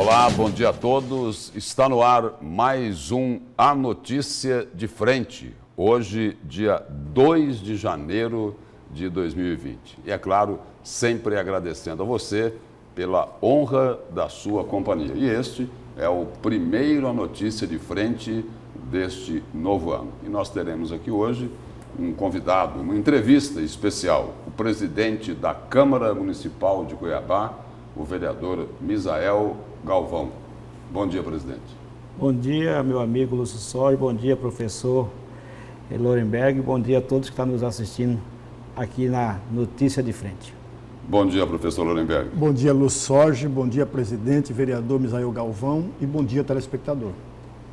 Olá, bom dia a todos. Está no ar mais um A Notícia de Frente. Hoje, dia 2 de janeiro de 2020. E é claro, sempre agradecendo a você pela honra da sua companhia. E este é o primeiro A Notícia de Frente deste novo ano. E nós teremos aqui hoje um convidado, uma entrevista especial, o presidente da Câmara Municipal de Cuiabá, o vereador Misael Galvão. Bom dia, presidente. Bom dia, meu amigo Lúcio Sorge, bom dia, professor Lorenberg, bom dia a todos que estão nos assistindo aqui na Notícia de Frente. Bom dia, professor Lorenberg. Bom dia, Lúcio Sorge, bom dia, presidente, vereador Misael Galvão e bom dia, telespectador.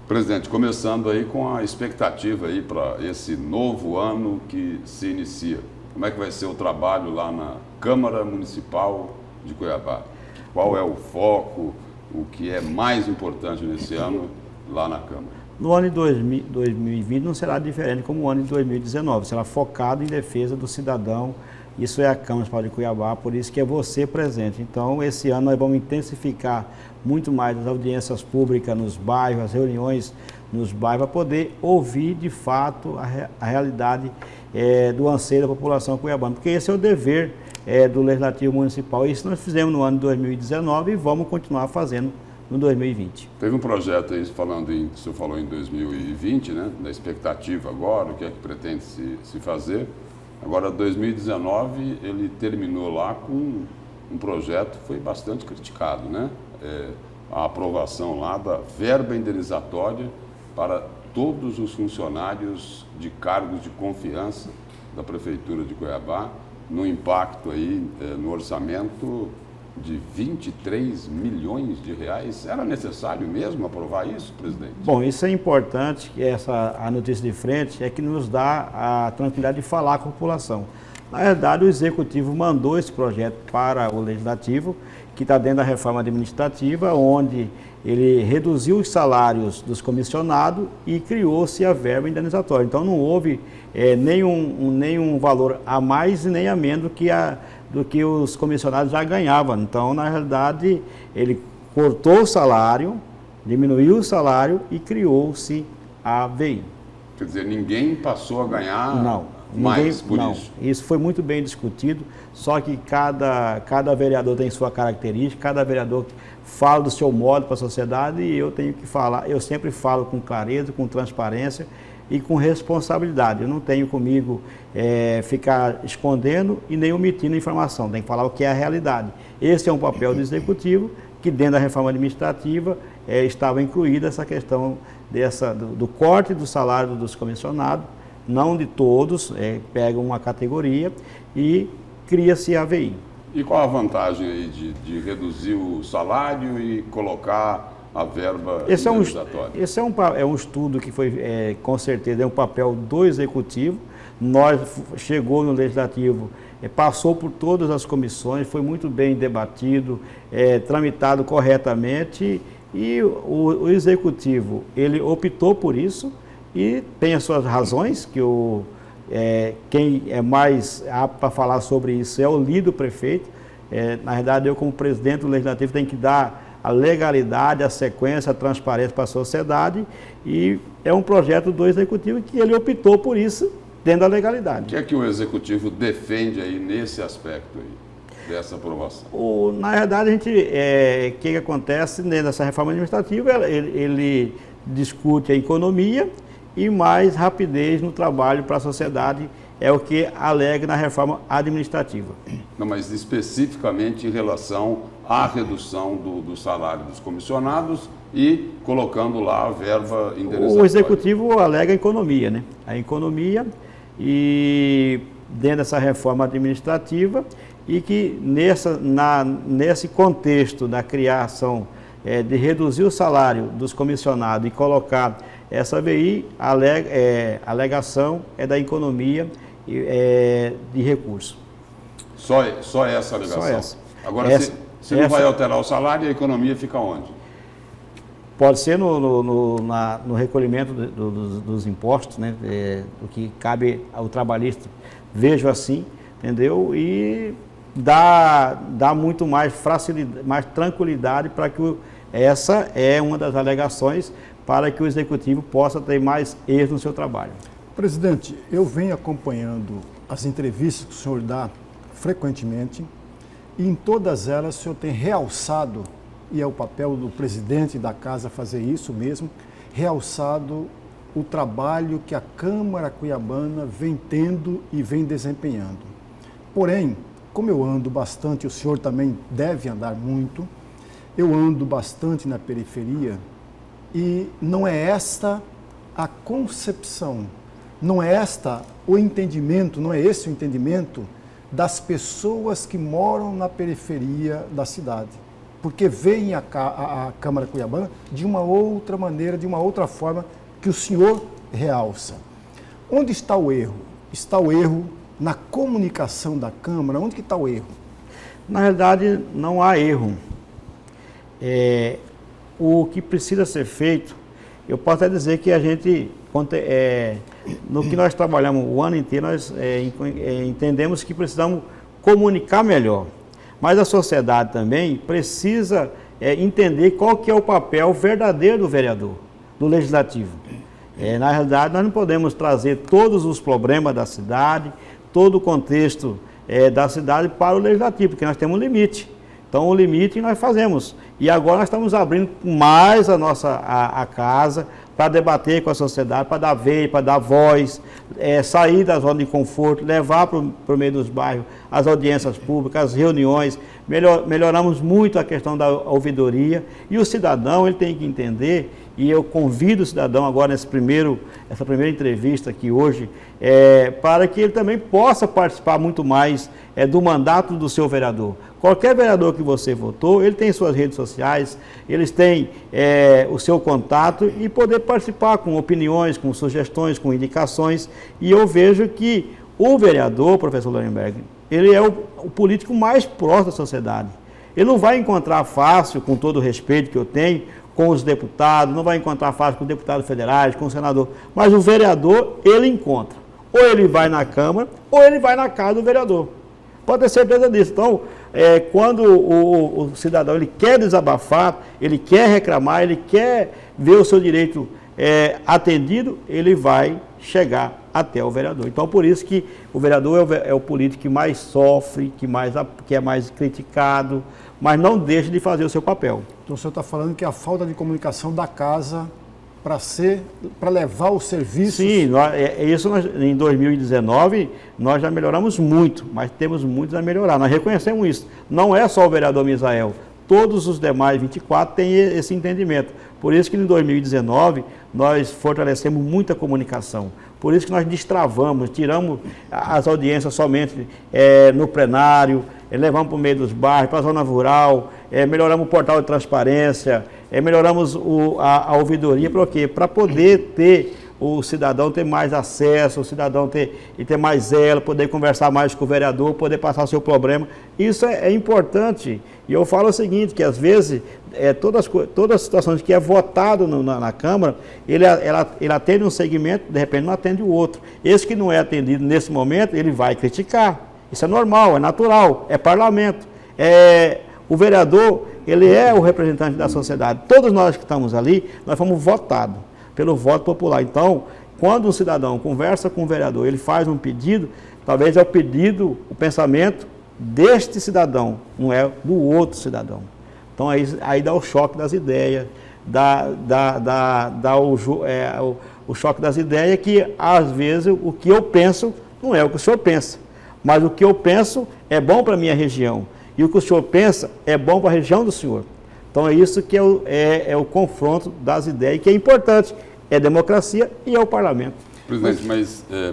Presidente, começando aí com a expectativa aí para esse novo ano que se inicia. Como é que vai ser o trabalho lá na Câmara Municipal de Cuiabá? Qual é o foco, o que é mais importante nesse ano lá na Câmara? No ano de 2020 não será diferente como o ano de 2019, será focado em defesa do cidadão. Isso é a Câmara Municipal de Cuiabá, por isso que é você presente. Então, esse ano nós vamos intensificar muito mais as audiências públicas nos bairros, as reuniões nos bairros, para poder ouvir de fato a realidade do anseio da população cuiabana, porque esse é o dever do Legislativo Municipal. Isso nós fizemos no ano de 2019 e vamos continuar fazendo no 2020. Teve um projeto aí, o senhor falou em 2020, né? Da expectativa agora, o que é que pretende se fazer. Agora, 2019, ele terminou lá com um projeto que foi bastante criticado, né? A aprovação lá da verba indenizatória para todos os funcionários de cargos de confiança da Prefeitura de Cuiabá, no impacto aí no orçamento de 23 milhões de reais. Era necessário mesmo aprovar isso, presidente? Bom, isso é importante, que a notícia de frente é que nos dá a tranquilidade de falar com a população. Na verdade, o Executivo mandou esse projeto para o Legislativo, que está dentro da reforma administrativa, onde ele reduziu os salários dos comissionados e criou-se a verba indenizatória. Então, não houve nenhum valor a mais e nem a menos do que os comissionados já ganhavam. Então, na realidade, ele cortou o salário, diminuiu o salário e criou-se a VI. Quer dizer, ninguém passou a ganhar mais por isso? Não, isso foi muito bem discutido, só que cada vereador tem sua característica, cada vereador fala do seu modo para a sociedade e eu tenho que falar, eu sempre falo com clareza, com transparência e com responsabilidade. Eu não tenho comigo ficar escondendo e nem omitindo informação, tem que falar o que é a realidade. Esse é um papel do Executivo, que dentro da reforma administrativa estava incluída essa questão do corte do salário dos comissionados, não de todos, pega uma categoria e cria-se a VI. E qual a vantagem aí de reduzir o salário e colocar a verba indenizatória? Esse é um estudo que foi, com certeza, é um papel do Executivo. Chegou no Legislativo, passou por todas as comissões, foi muito bem debatido, tramitado corretamente e o Executivo, ele optou por isso e tem as suas razões, que quem é mais apto para falar sobre isso é o líder do prefeito. Na verdade, eu como presidente do Legislativo tenho que dar a legalidade, a sequência, a transparência para a sociedade e é um projeto do Executivo que ele optou por isso dentro da legalidade. O que é que o Executivo defende aí nesse aspecto aí, dessa aprovação? Na verdade, o que acontece dentro dessa reforma administrativa, ele discute a economia e mais rapidez no trabalho para a sociedade, é o que alega na reforma administrativa. Não, mas especificamente em relação à redução do salário dos comissionados e colocando lá a verba indenizatória. O Executivo alega a economia, né? A economia e dentro dessa reforma administrativa e que nesse contexto da criação de reduzir o salário dos comissionados e colocar essa VI, a alegação é da economia de recursos. Só essa alegação? Só essa. Agora, se não vai alterar o salário, a economia fica onde? Pode ser no recolhimento dos impostos, né, do que cabe ao trabalhista. Vejo assim, entendeu? E dá muito mais facilidade, mais tranquilidade para que Essa é uma das alegações para que o Executivo possa ter mais êxito no seu trabalho. Presidente, eu venho acompanhando as entrevistas que o senhor dá frequentemente e em todas elas o senhor tem realçado, e é o papel do presidente da casa fazer isso mesmo, realçado o trabalho que a Câmara Cuiabana vem tendo e vem desempenhando. Porém, como eu ando bastante, o senhor também deve andar muito, eu ando bastante na periferia e não é esta a concepção, não é esta o entendimento, não é esse o entendimento das pessoas que moram na periferia da cidade. Porque veem a Câmara Cuiabana de uma outra maneira, de uma outra forma que o senhor realça. Onde está o erro? Está o erro na comunicação da Câmara? Onde que está o erro? Na realidade, não há erro. O que precisa ser feito, eu posso até dizer que a gente, no que nós trabalhamos o ano inteiro, nós entendemos que precisamos comunicar melhor. Mas a sociedade também precisa entender qual que é o papel verdadeiro do vereador, do legislativo. Na realidade, nós não podemos trazer todos os problemas da cidade, todo o contexto da cidade para o legislativo, porque nós temos um limite. Então, o limite nós fazemos. E agora nós estamos abrindo mais a casa para debater com a sociedade, para dar vez, para dar voz, sair da zona de conforto, levar para o meio dos bairros as audiências públicas, as reuniões. Melhoramos muito a questão da ouvidoria. E o cidadão ele tem que entender, e eu convido o cidadão agora essa primeira entrevista aqui hoje, para que ele também possa participar muito mais do mandato do seu vereador. Qualquer vereador que você votou, ele tem suas redes sociais, eles têm o seu contato e poder participar com opiniões, com sugestões, com indicações. E eu vejo que o vereador, professor Lorenberg, ele é o político mais próximo da sociedade. Ele não vai encontrar fácil, com todo o respeito que eu tenho, com os deputados, não vai encontrar fácil com os deputados federais, com o senador, mas o vereador, ele encontra. Ou ele vai na Câmara, ou ele vai na casa do vereador. Pode ter certeza disso. Então, quando o cidadão ele quer desabafar, ele quer reclamar, ele quer ver o seu direito atendido, ele vai chegar até o vereador. Então, por isso que o vereador é o político que mais sofre, que é mais criticado, mas não deixa de fazer o seu papel. Então, o senhor está falando que a falta de comunicação da casa para levar o serviço... Sim, em 2019 nós já melhoramos muito, mas temos muito a melhorar. Nós reconhecemos isso. Não é só o vereador Misael, todos os demais 24 têm esse entendimento. Por isso que em 2019 nós fortalecemos muita comunicação. Por isso que nós destravamos, tiramos as audiências somente no plenário, levamos para o meio dos bairros, para a zona rural, melhoramos o portal de transparência, melhoramos a ouvidoria, para o quê? Para poder ter o cidadão ter mais acesso, o cidadão ter mais zelo, poder conversar mais com o vereador, poder passar o seu problema. Isso é importante. E eu falo o seguinte, que às vezes, todas as situações que é votado na Câmara, ele atende um segmento, de repente não atende o outro. Esse que não é atendido nesse momento, ele vai criticar. Isso é normal, é natural, é parlamento. O vereador, ele é o representante da sociedade. Todos nós que estamos ali, nós fomos votados pelo voto popular. Então, quando um cidadão conversa com o vereador, ele faz um pedido, talvez é o pensamento deste cidadão, não é do outro cidadão. Então, aí dá o choque das ideias, o choque das ideias que, às vezes, o que eu penso não é o que o senhor pensa, mas o que eu penso é bom para a minha região, e o que o senhor pensa é bom para a região do senhor. Então, é isso que é o confronto das ideias, que é importante. É democracia e é o parlamento. Presidente,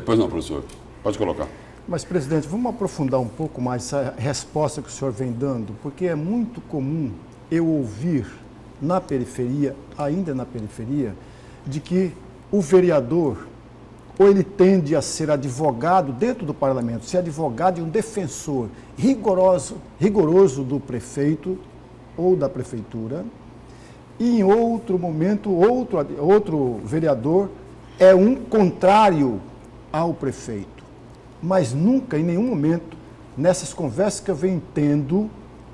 pois não, professor, pode colocar. Mas, presidente, vamos aprofundar um pouco mais essa resposta que o senhor vem dando, porque é muito comum eu ouvir na periferia, ainda na periferia, de que o vereador, ou ele tende a ser advogado dentro do parlamento, ser advogado e um defensor rigoroso do prefeito ou da prefeitura, e em outro momento, outro vereador é um contrário ao prefeito. Mas nunca, em nenhum momento, nessas conversas que eu venho tendo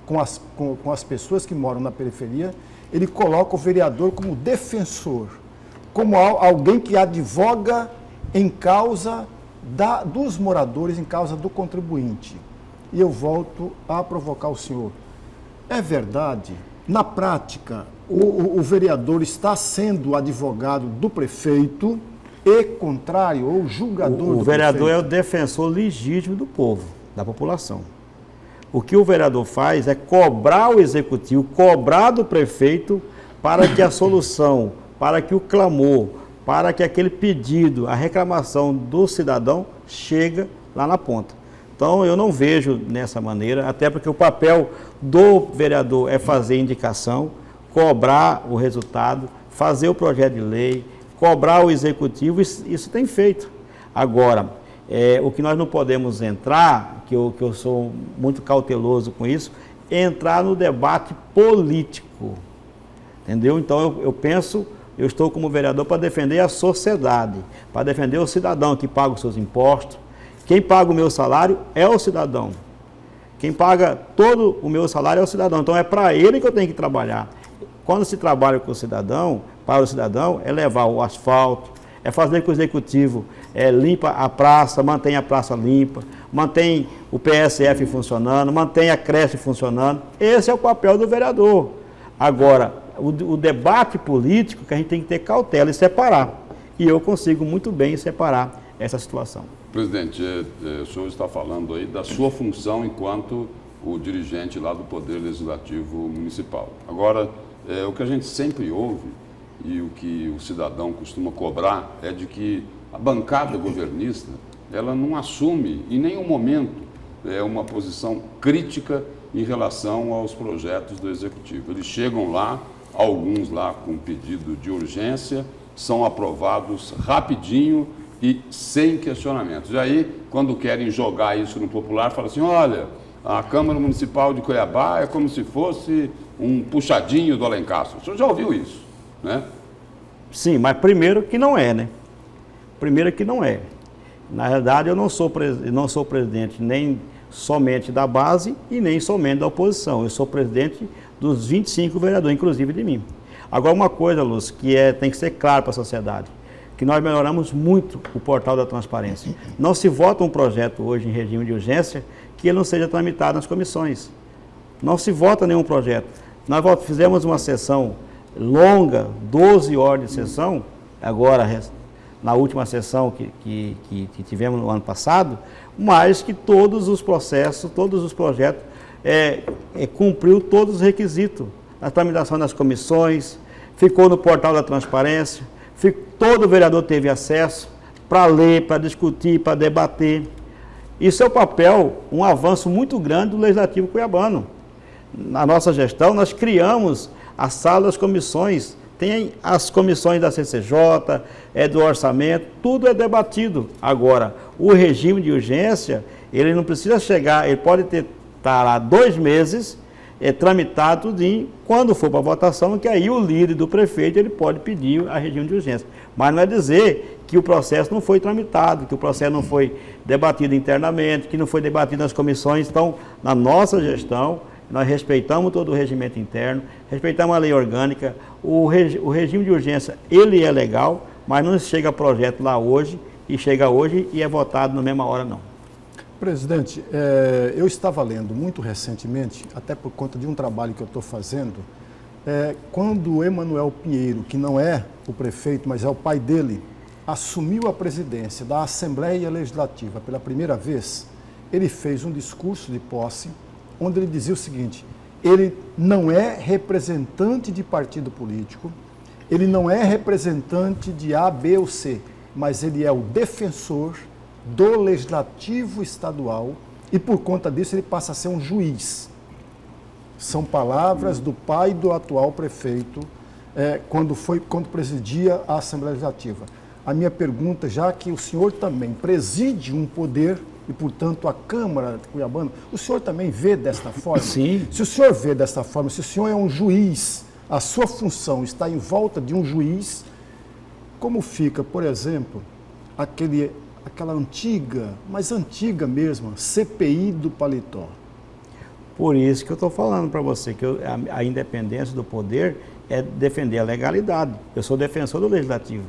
com as pessoas que moram na periferia, ele coloca o vereador como defensor, como alguém que advoga em causa dos moradores, em causa do contribuinte. E eu volto a provocar o senhor. É verdade, na prática, o vereador está sendo advogado do prefeito e contrário, ou julgador do prefeito? O vereador é o defensor legítimo do povo, da população. O que o vereador faz é cobrar o executivo, cobrar do prefeito para que a solução, para que o clamor, para que aquele pedido, a reclamação do cidadão chegue lá na ponta. Então, eu não vejo dessa maneira, até porque o papel do vereador é fazer indicação, cobrar o resultado, fazer o projeto de lei, cobrar o executivo, isso tem feito. Agora, o que nós não podemos entrar, que eu sou muito cauteloso com isso, é entrar no debate político, entendeu? Então, eu estou como vereador para defender a sociedade, para defender o cidadão que paga os seus impostos. Quem paga o meu salário é o cidadão. Quem paga todo o meu salário é o cidadão. Então, é para ele que eu tenho que trabalhar. Quando se trabalha com o cidadão, para o cidadão, é levar o asfalto, é fazer com que o executivo limpa a praça, mantenha a praça limpa, mantém o PSF funcionando, mantém a creche funcionando. Esse é o papel do vereador. Agora, o debate político que a gente tem que ter cautela e separar. E eu consigo muito bem separar essa situação. Presidente, o senhor está falando aí da sua função enquanto o dirigente lá do Poder Legislativo Municipal. Agora, o que a gente sempre ouve e o que o cidadão costuma cobrar é de que a bancada governista, ela não assume em nenhum momento uma posição crítica em relação aos projetos do Executivo. Eles chegam lá, alguns lá com pedido de urgência, são aprovados rapidinho e sem questionamentos. E aí, quando querem jogar isso no popular, falam assim, olha, a Câmara Municipal de Cuiabá é como se fosse um puxadinho do Alencastro. O senhor já ouviu isso, né? Sim, mas primeiro que não é, né? Primeiro que não é. Na realidade, eu não sou presidente nem somente da base e nem somente da oposição. Eu sou presidente dos 25 vereadores, inclusive de mim. Agora, uma coisa, Lúcio, que tem que ser claro para a sociedade, que nós melhoramos muito o portal da transparência. Não se vota um projeto hoje em regime de urgência que ele não seja tramitado nas comissões. Não se vota nenhum projeto. Nós fizemos uma sessão longa, 12 horas de sessão, agora na última sessão que tivemos no ano passado, mas que todos os processos, todos os projetos cumpriu todos os requisitos. A tramitação das comissões, ficou no portal da transparência, todo vereador teve acesso para ler, para discutir, para debater. Isso é o papel, um avanço muito grande do Legislativo cuiabano. Na nossa gestão, nós criamos a sala das comissões, tem as comissões da CCJ, do orçamento, tudo é debatido. Agora, o regime de urgência, ele não precisa chegar, ele pode estar lá 2 meses, tramitado tudinho, quando for para votação, que aí o líder do prefeito ele pode pedir a regime de urgência. Mas não é dizer que o processo não foi tramitado, que o processo não foi debatido internamente, que não foi debatido nas comissões. Então, na nossa gestão, nós respeitamos todo o regimento interno, respeitamos a lei orgânica, o regime de urgência, ele é legal, mas não chega projeto lá hoje, e chega hoje e é votado na mesma hora, não. Presidente, eu estava lendo muito recentemente, até por conta de um trabalho que eu estou fazendo, quando o Emanuel Pinheiro, que não é o prefeito, mas é o pai dele, assumiu a presidência da Assembleia Legislativa pela primeira vez, ele fez um discurso de posse, onde ele dizia o seguinte, ele não é representante de partido político, ele não é representante de A, B ou C, mas ele é o defensor do Legislativo Estadual e, por conta disso, ele passa a ser um juiz. São palavras do pai do atual prefeito, quando presidia a Assembleia Legislativa. A minha pergunta, já que o senhor também preside um poder e, portanto, a Câmara Cuiabana, o senhor também vê desta forma? Sim. Se o senhor vê desta forma, se o senhor é um juiz, a sua função está em volta de um juiz, como fica, por exemplo, aquela antiga, mas antiga mesmo, CPI do paletó? Por isso que eu estou falando para você, que a independência do poder, é defender a legalidade. Eu sou defensor do Legislativo.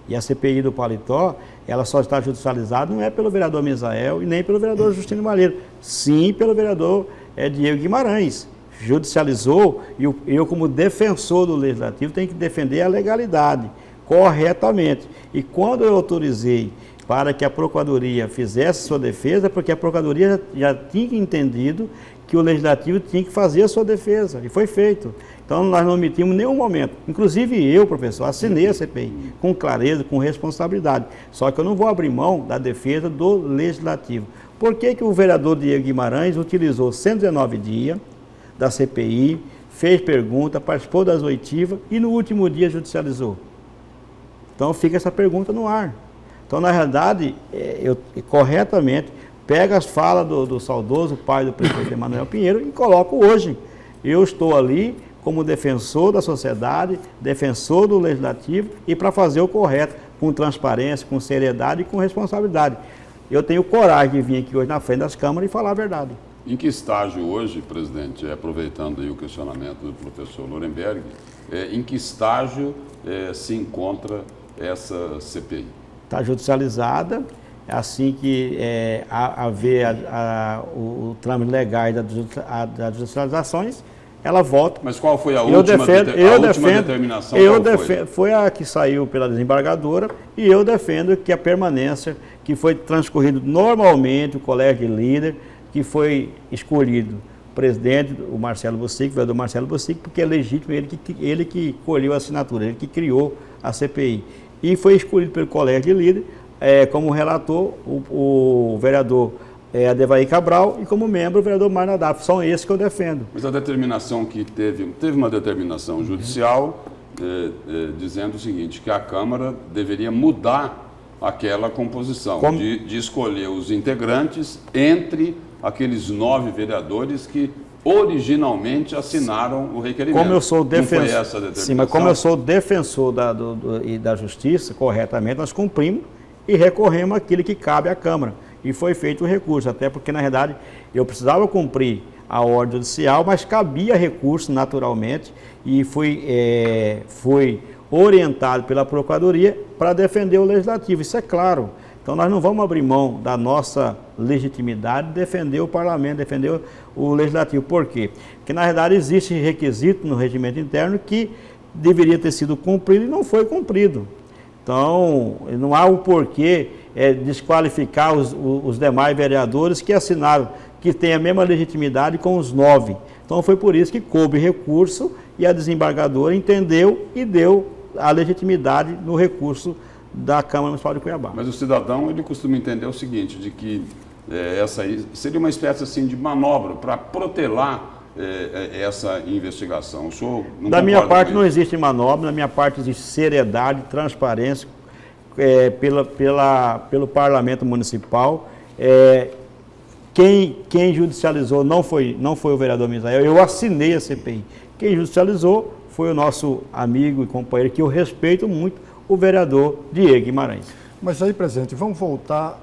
E a CPI do Paletó, ela só está judicializada não é pelo vereador Misael e nem pelo vereador Justino Malheiro, sim pelo vereador Diego Guimarães. Judicializou e eu, como defensor do Legislativo, tenho que defender a legalidade, corretamente. E quando eu autorizei para que a Procuradoria fizesse sua defesa, porque a Procuradoria já tinha entendido que o Legislativo tinha que fazer a sua defesa, e foi feito. Então, nós não omitimos nenhum momento. Inclusive eu, professor, assinei a CPI com clareza, com responsabilidade. Só que eu não vou abrir mão da defesa do Legislativo. Por que que o vereador Diego Guimarães utilizou 119 dias da CPI, fez pergunta, participou das oitivas e no último dia judicializou? Então, fica essa pergunta no ar. Então, na realidade, eu corretamente pego as falas do saudoso pai do prefeito Emanuel Pinheiro e coloco hoje. Eu estou ali como defensor da sociedade, defensor do Legislativo e para fazer o correto, com transparência, com seriedade e com responsabilidade. Eu tenho coragem de vir aqui hoje na frente das câmaras e falar a verdade. Em que estágio hoje, presidente, aproveitando aí o questionamento do professor Nuremberg, em que estágio se encontra essa CPI? Está judicializada, assim que haver o trâmite legal das judicializações, ela volta. Mas qual foi a última determinação? Foi a que saiu pela desembargadora e eu defendo que a permanência, que foi transcorrido normalmente o colégio de líder, que foi escolhido o presidente, o Marcelo Bussic, o vereador Marcelo Bussic, porque é legítimo, ele que colheu a assinatura, ele que criou a CPI. E foi escolhido pelo colégio de líder como relator o vereador Adevair Cabral e como membro o vereador Mário Nadaf. São esses que eu defendo. Mas a determinação que teve uma determinação judicial dizendo o seguinte, que a Câmara deveria mudar aquela composição, de escolher os integrantes entre aqueles 9 vereadores que originalmente assinaram o requerimento. Como eu sou defensor, não foi essa a determinação? Sim, mas como eu sou defensor da justiça, corretamente, nós cumprimos e recorremos àquilo que cabe à Câmara. E foi feito o recurso, até porque, na verdade, eu precisava cumprir a ordem judicial, mas cabia recurso naturalmente e foi orientado pela Procuradoria para defender o Legislativo, isso é claro. Então nós não vamos abrir mão da nossa legitimidade de defender o Parlamento, defender o Legislativo. Por quê? Porque na verdade existe requisito no regimento interno que deveria ter sido cumprido e não foi cumprido. Então não há o porquê desqualificar os demais vereadores que assinaram, que têm a mesma legitimidade com os 9. Então foi por isso que coube recurso e a desembargadora entendeu e deu a legitimidade no recurso da Câmara Municipal de Cuiabá. Mas o cidadão, ele costuma entender o seguinte, de que essa aí seria uma espécie assim de manobra para protelar essa investigação. O senhor não da minha parte não existe manobra, da minha parte existe seriedade, transparência pelo Parlamento Municipal. Quem judicializou não foi o vereador Misael, eu assinei a CPI. Quem judicializou foi o nosso amigo e companheiro, que eu respeito muito, o vereador Diego Guimarães. Mas aí, presidente, vamos voltar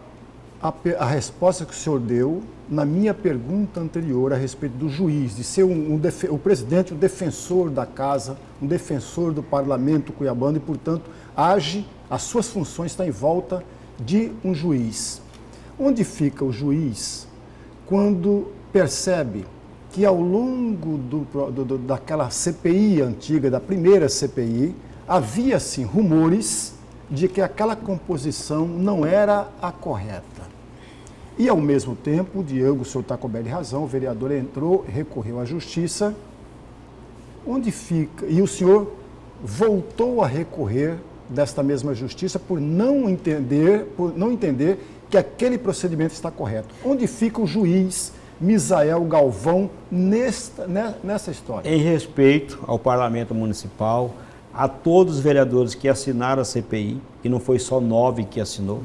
à resposta que o senhor deu na minha pergunta anterior a respeito do juiz, de ser o presidente, o defensor da casa, um defensor do parlamento cuiabano e, portanto, as suas funções estão em volta de um juiz. Onde fica o juiz quando percebe que ao longo daquela CPI antiga, da primeira CPI, havia, sim, rumores de que aquela composição não era a correta. E, ao mesmo tempo, o senhor está coberto de razão, o vereador entrou, recorreu à justiça. Onde fica? E o senhor voltou a recorrer desta mesma justiça por não entender que aquele procedimento está correto. Onde fica o juiz Misael Galvão nessa história? Em respeito ao Parlamento Municipal, a todos os vereadores que assinaram a CPI, que não foi só 9 que assinou,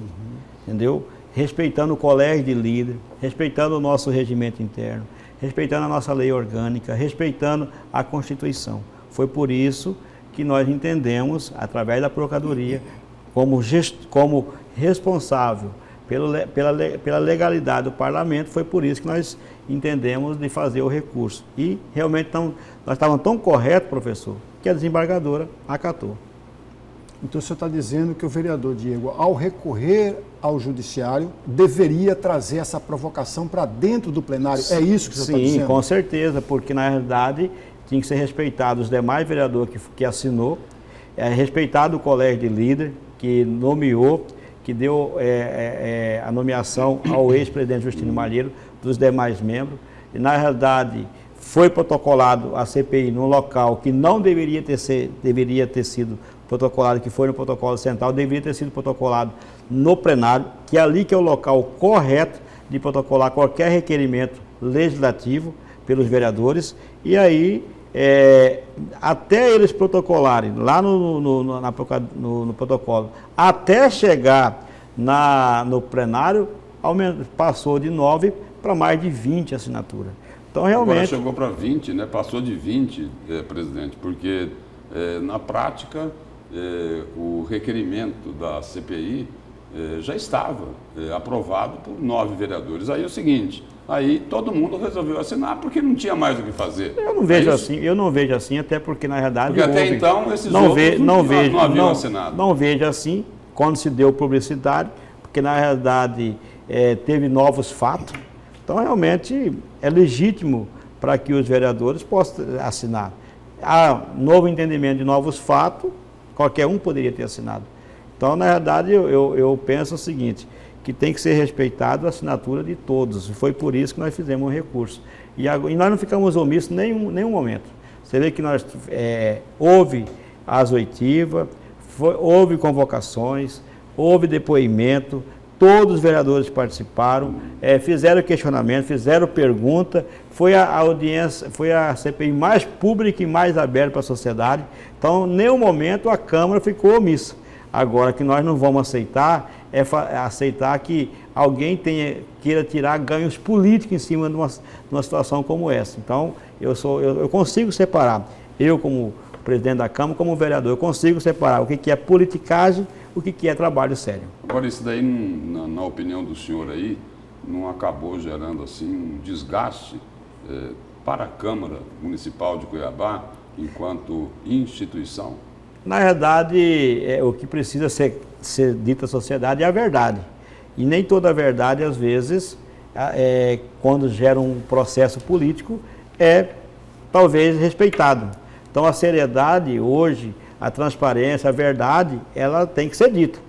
entendeu? Respeitando o colégio de líder, respeitando o nosso regimento interno, respeitando a nossa lei orgânica, respeitando a Constituição. Foi por isso que nós entendemos, através da Procuradoria, como responsável pela legalidade do parlamento, foi por isso que nós entendemos de fazer o recurso. E realmente nós estávamos tão corretos, professor, que a desembargadora acatou. Então o senhor está dizendo que o vereador Diego, ao recorrer ao judiciário, deveria trazer essa provocação para dentro do plenário. É isso que o senhor está dizendo? Sim, com certeza, porque na realidade tinha que ser respeitado os demais vereadores que assinou, respeitado o colégio de líder que nomeou, que deu a nomeação ao ex-presidente Justino Malheiro, dos demais membros. E, na realidade, foi protocolado a CPI num local que não deveria ter sido protocolado, que foi no protocolo central, deveria ter sido protocolado no plenário, que é ali que é o local correto de protocolar qualquer requerimento legislativo pelos vereadores. E aí, até eles protocolarem lá no protocolo, até chegar no plenário, passou de 9 para mais de 20 assinaturas. Então, realmente... Agora chegou para 20, né? Passou de 20, presidente, porque na prática o requerimento da CPI já estava aprovado por 9 vereadores. Aí é o seguinte, aí todo mundo resolveu assinar porque não tinha mais o que fazer. Eu não vejo assim, até porque na verdade... Porque até então esses outros não haviam assinado. Não vejo assim, quando se deu publicidade, porque na realidade teve novos fatos. Então realmente é legítimo para que os vereadores possam assinar. Há novo entendimento de novos fatos, qualquer um poderia ter assinado. Então, na verdade, eu penso o seguinte, que tem que ser respeitado a assinatura de todos. E foi por isso que nós fizemos um recurso. E nós não ficamos omissos em nenhum momento. Você vê que houve as oitivas, houve convocações, houve depoimento, todos os vereadores participaram, fizeram questionamento, fizeram pergunta, foi a audiência, foi a CPI mais pública e mais aberta para a sociedade. Então, em nenhum momento a Câmara ficou omissa. Agora, que nós não vamos aceitar, aceitar que alguém queira tirar ganhos políticos em cima de uma situação como essa. Então, eu consigo separar, eu como presidente da Câmara, como vereador, eu consigo separar o que é politicagem, o que é trabalho sério. Agora, isso daí, na opinião do senhor aí, não acabou gerando assim um desgaste para a Câmara Municipal de Cuiabá enquanto instituição? Na verdade, o que precisa ser dito à sociedade é a verdade. E nem toda a verdade, às vezes, quando gera um processo político, talvez respeitado. Então, a seriedade hoje, a transparência, a verdade, ela tem que ser dita.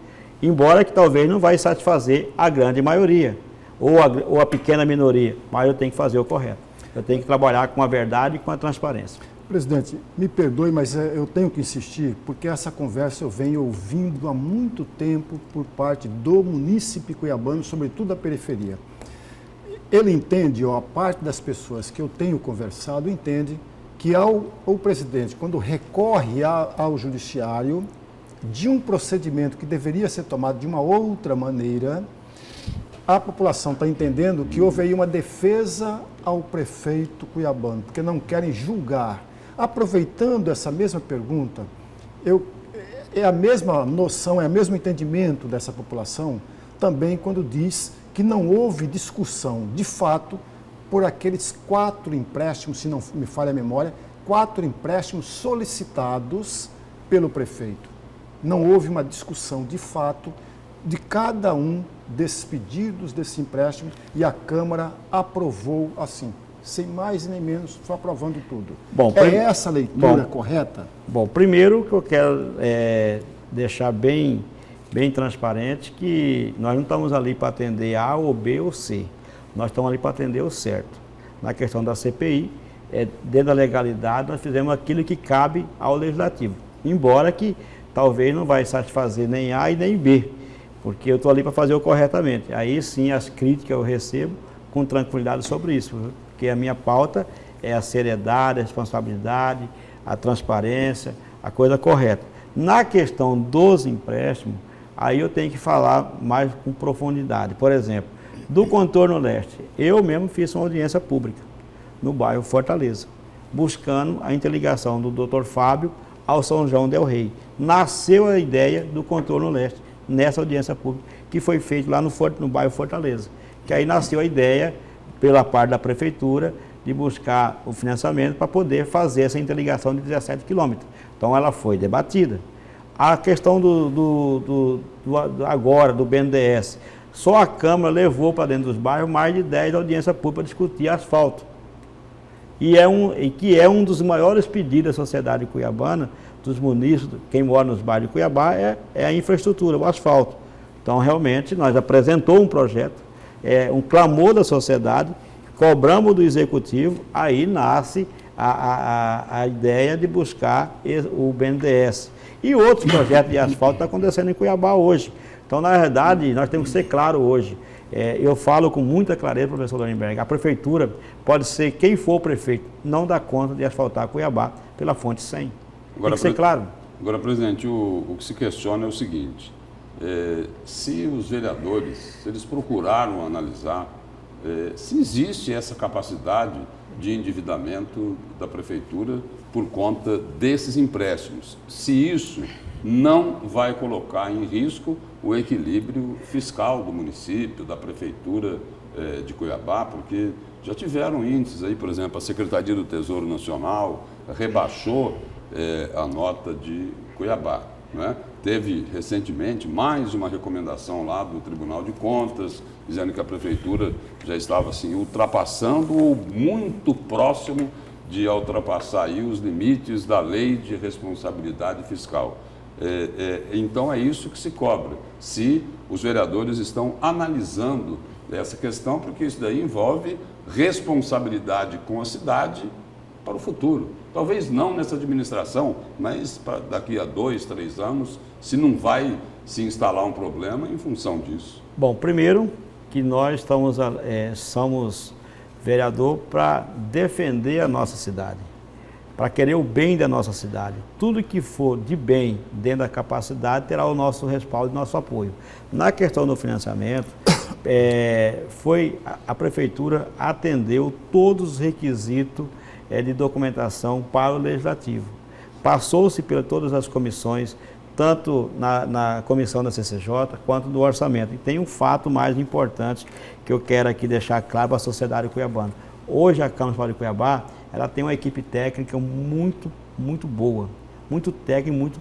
Embora que talvez não vai satisfazer a grande maioria, ou a pequena minoria, mas eu tenho que fazer o correto. Eu tenho que trabalhar com a verdade e com a transparência. Presidente, me perdoe, mas eu tenho que insistir, porque essa conversa eu venho ouvindo há muito tempo por parte do munícipe cuiabano, sobretudo da periferia. Ele entende, ou a parte das pessoas que eu tenho conversado, entende que o presidente, quando recorre ao judiciário de um procedimento que deveria ser tomado de uma outra maneira, a população está entendendo que houve aí uma defesa ao prefeito cuiabano, porque não querem julgar. Aproveitando essa mesma pergunta, é a mesma noção, é o mesmo entendimento dessa população também quando diz que não houve discussão, de fato, por aqueles 4 empréstimos, se não me falha a memória, 4 empréstimos solicitados pelo prefeito. Não houve uma discussão, de fato, de cada um desses pedidos, desses empréstimos, e a Câmara aprovou assim. Sem mais nem menos, só aprovando tudo. Essa a leitura correta? Bom, primeiro que eu quero deixar bem transparente que nós não estamos ali para atender A ou B ou C. Nós estamos ali para atender o certo. Na questão da CPI, dentro da legalidade, nós fizemos aquilo que cabe ao Legislativo. Embora que talvez não vai satisfazer nem A e nem B, porque eu estou ali para fazer o corretamente. Aí sim, as críticas eu recebo com tranquilidade sobre isso. Porque a minha pauta é a seriedade, a responsabilidade, a transparência, a coisa correta. Na questão dos empréstimos, aí eu tenho que falar mais com profundidade. Por exemplo, do contorno leste, eu mesmo fiz uma audiência pública no bairro Fortaleza, buscando a interligação do Dr. Fábio ao São João del Rei. Nasceu a ideia do contorno leste nessa audiência pública que foi feito lá no bairro Fortaleza. Que aí nasceu a ideia, pela parte da prefeitura, de buscar o financiamento para poder fazer essa interligação de 17 quilômetros. Então ela foi debatida. A questão agora, do BNDES, só a Câmara levou para dentro dos bairros mais de 10 audiências públicas para discutir asfalto. Que é um dos maiores pedidos da sociedade cuiabana, dos munícipes, quem mora nos bairros de Cuiabá, é a infraestrutura, o asfalto. Então, realmente, nós apresentamos um projeto, um clamor da sociedade, cobramos do Executivo, aí nasce a ideia de buscar o BNDES. E outros projetos de asfalto estão acontecendo em Cuiabá hoje. Então, na verdade, nós temos que ser claro hoje. Eu falo com muita clareza, professor Lorenberg, a prefeitura pode ser quem for o prefeito, não dá conta de asfaltar Cuiabá pela fonte 100. Tem que ser claro. Agora, presidente, o que se questiona é o seguinte, se os vereadores, se eles procuraram analisar, se existe essa capacidade de endividamento da prefeitura por conta desses empréstimos, se isso não vai colocar em risco o equilíbrio fiscal do município, da prefeitura de Cuiabá, porque já tiveram índices aí, por exemplo, a Secretaria do Tesouro Nacional rebaixou a nota de Cuiabá, né? Teve recentemente mais uma recomendação lá do Tribunal de Contas, dizendo que a prefeitura já estava assim, ultrapassando ou muito próximo de ultrapassar aí os limites da lei de responsabilidade fiscal. Então é isso que se cobra, se os vereadores estão analisando essa questão, porque isso daí envolve responsabilidade com a cidade para o futuro. Talvez não nessa administração, mas para daqui a 2, 3 anos, se não vai se instalar um problema em função disso. Bom, primeiro que nós somos vereador para defender a nossa cidade, para querer o bem da nossa cidade. Tudo que for de bem dentro da capacidade terá o nosso respaldo e nosso apoio. Na questão do financiamento, a prefeitura atendeu todos os requisitos de documentação para o Legislativo. Passou-se por todas as comissões, tanto na comissão da CCJ quanto do orçamento. E tem um fato mais importante que eu quero aqui deixar claro para a sociedade cuiabana. Hoje a Câmara Municipal de Cuiabá, ela tem uma equipe técnica muito boa, muito técnica, muito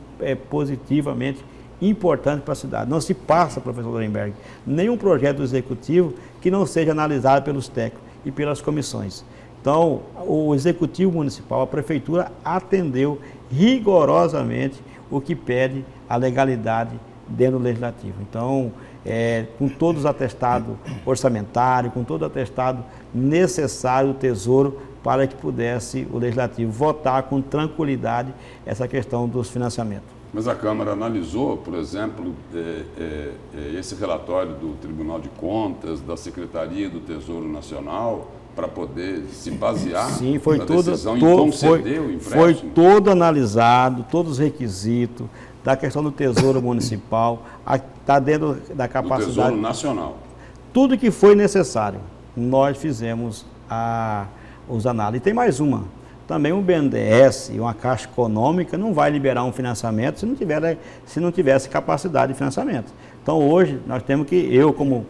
positivamente importante para a cidade. Não se passa, professor Lorenberg, nenhum projeto do Executivo que não seja analisado pelos técnicos e pelas comissões. Então, o Executivo Municipal, a Prefeitura, atendeu rigorosamente o que pede a legalidade dentro do Legislativo. Então, com todos os atestados orçamentários, com todo o atestado necessário do Tesouro para que pudesse o Legislativo votar com tranquilidade essa questão dos financiamentos. Mas a Câmara analisou, por exemplo, esse relatório do Tribunal de Contas, da Secretaria do Tesouro Nacional, para poder se basear na decisão e conceder o empréstimo? Foi todo analisado, todos os requisitos da questão do Tesouro Municipal, está dentro da capacidade... Do Tesouro Nacional. Tudo que foi necessário, nós fizemos os análises. E tem mais uma. Também o BNDES e uma Caixa Econômica não vai liberar um financiamento se não tivesse capacidade de financiamento. Então hoje nós temos que, eu como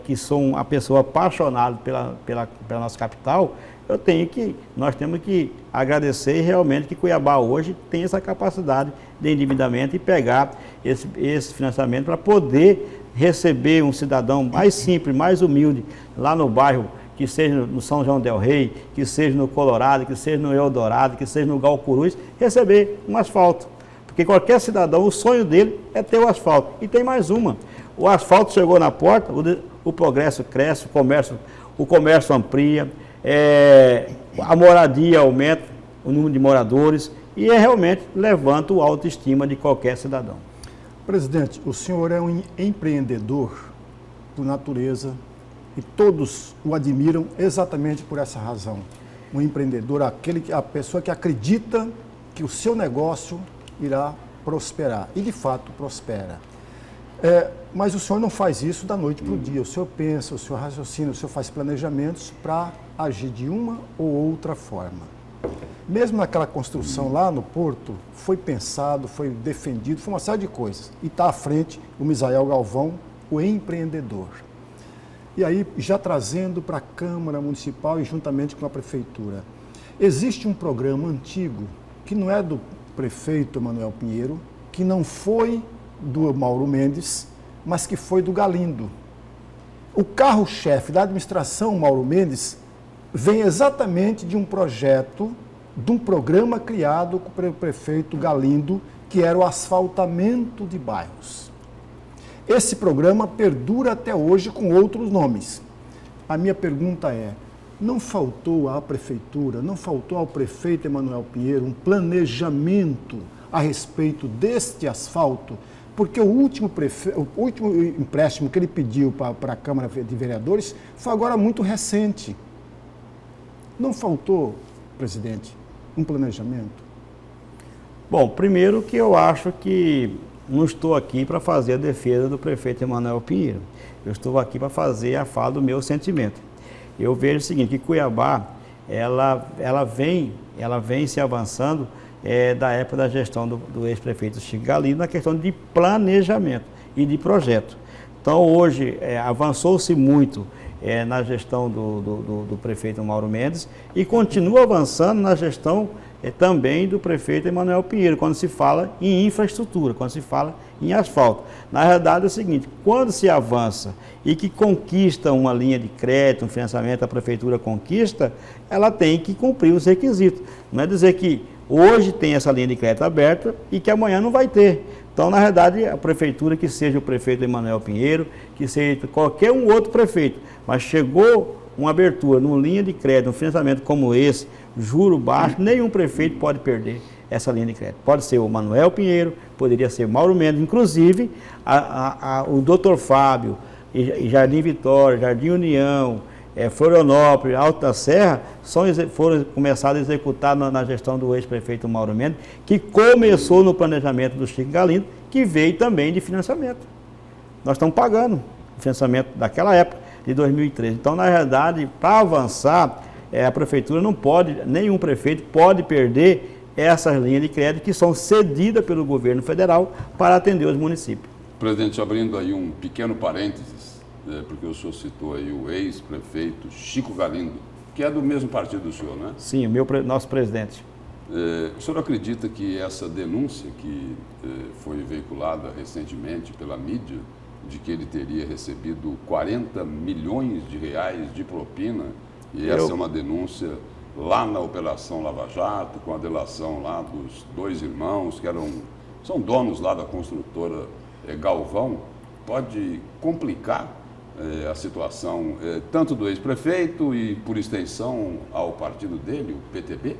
que sou uma pessoa apaixonada pela nossa capital, nós temos que agradecer realmente que Cuiabá hoje tem essa capacidade de endividamento e pegar esse financiamento para poder receber um cidadão mais simples, mais humilde, lá no bairro, que seja no São João del Rei, que seja no Colorado, que seja no Eldorado, que seja no Galcurus, receber um asfalto. Porque qualquer cidadão, o sonho dele é ter o asfalto. E tem mais uma. O asfalto chegou na porta, o progresso cresce, o comércio amplia, a moradia aumenta, o número de moradores, e realmente levanta a autoestima de qualquer cidadão. Presidente, o senhor é um empreendedor por natureza e todos o admiram exatamente por essa razão. Um empreendedor, a pessoa que acredita que o seu negócio irá prosperar. E de fato prospera. Mas o senhor não faz isso da noite para o dia. O senhor pensa, o senhor raciocina, o senhor faz planejamentos para agir de uma ou outra forma. Mesmo naquela construção lá no Porto, foi pensado, foi defendido, foi uma série de coisas. E está à frente o Misael Galvão, o empreendedor. E aí, já trazendo para a Câmara Municipal e juntamente com a Prefeitura, existe um programa antigo, que não é do prefeito Emanuel Pinheiro, que não foi do Mauro Mendes, mas que foi do Galindo. O carro-chefe da administração Mauro Mendes vem exatamente de um projeto, de um programa criado pelo prefeito Galindo, que era o asfaltamento de bairros. Esse programa perdura até hoje com outros nomes. A minha pergunta é, não faltou à prefeitura, não faltou ao prefeito Emanuel Pinheiro um planejamento a respeito deste asfalto? Porque o último empréstimo que ele pediu para a Câmara de Vereadores foi agora muito recente. Não faltou, presidente, um planejamento? Bom, primeiro que eu acho que não estou aqui para fazer a defesa do prefeito Emanuel Pinheiro. Eu estou aqui para fazer a fala do meu sentimento. Eu vejo o seguinte, que Cuiabá, ela vem se avançando da época da gestão do ex-prefeito Chico Galindo na questão de planejamento e de projeto. Então, hoje, avançou-se muito na gestão do prefeito Mauro Mendes e continua avançando na gestão também do prefeito Emanuel Pinheiro, quando se fala em infraestrutura, quando se fala em asfalto. Na realidade é o seguinte, quando se avança e que conquista uma linha de crédito, um financiamento, a prefeitura conquista, ela tem que cumprir os requisitos. Não é dizer que hoje tem essa linha de crédito aberta e que amanhã não vai ter. Então, na realidade, a prefeitura, que seja o prefeito Emanuel Pinheiro, que seja qualquer um outro prefeito, mas chegou uma abertura numa linha de crédito, um financiamento como esse, juro baixo, nenhum prefeito pode perder essa linha de crédito. Pode ser o Emanuel Pinheiro, poderia ser Mauro Mendes, inclusive o Dr. Fábio, e Jardim Vitória, Jardim União, Florianópolis, Alto da Serra, foram começados a executar na gestão do ex-prefeito Mauro Mendes, que começou no planejamento do Chico Galindo, que veio também de financiamento. Nós estamos pagando o financiamento daquela época, de 2013. Então, na realidade, para avançar, a prefeitura não pode, nenhum prefeito pode perder essas linhas de crédito que são cedidas pelo governo federal para atender os municípios. Presidente, abrindo aí um pequeno parênteses, porque o senhor citou aí o ex-prefeito Chico Galindo, que é do mesmo partido do senhor, né? Sim, nosso presidente. O senhor acredita que essa denúncia que foi veiculada recentemente pela mídia, de que ele teria recebido 40 milhões de reais de propina, e essa é uma denúncia lá na Operação Lava Jato, com a delação lá dos dois irmãos, que são donos lá da construtora Galvão, pode complicar a situação tanto do ex-prefeito e, por extensão, ao partido dele, o PTB?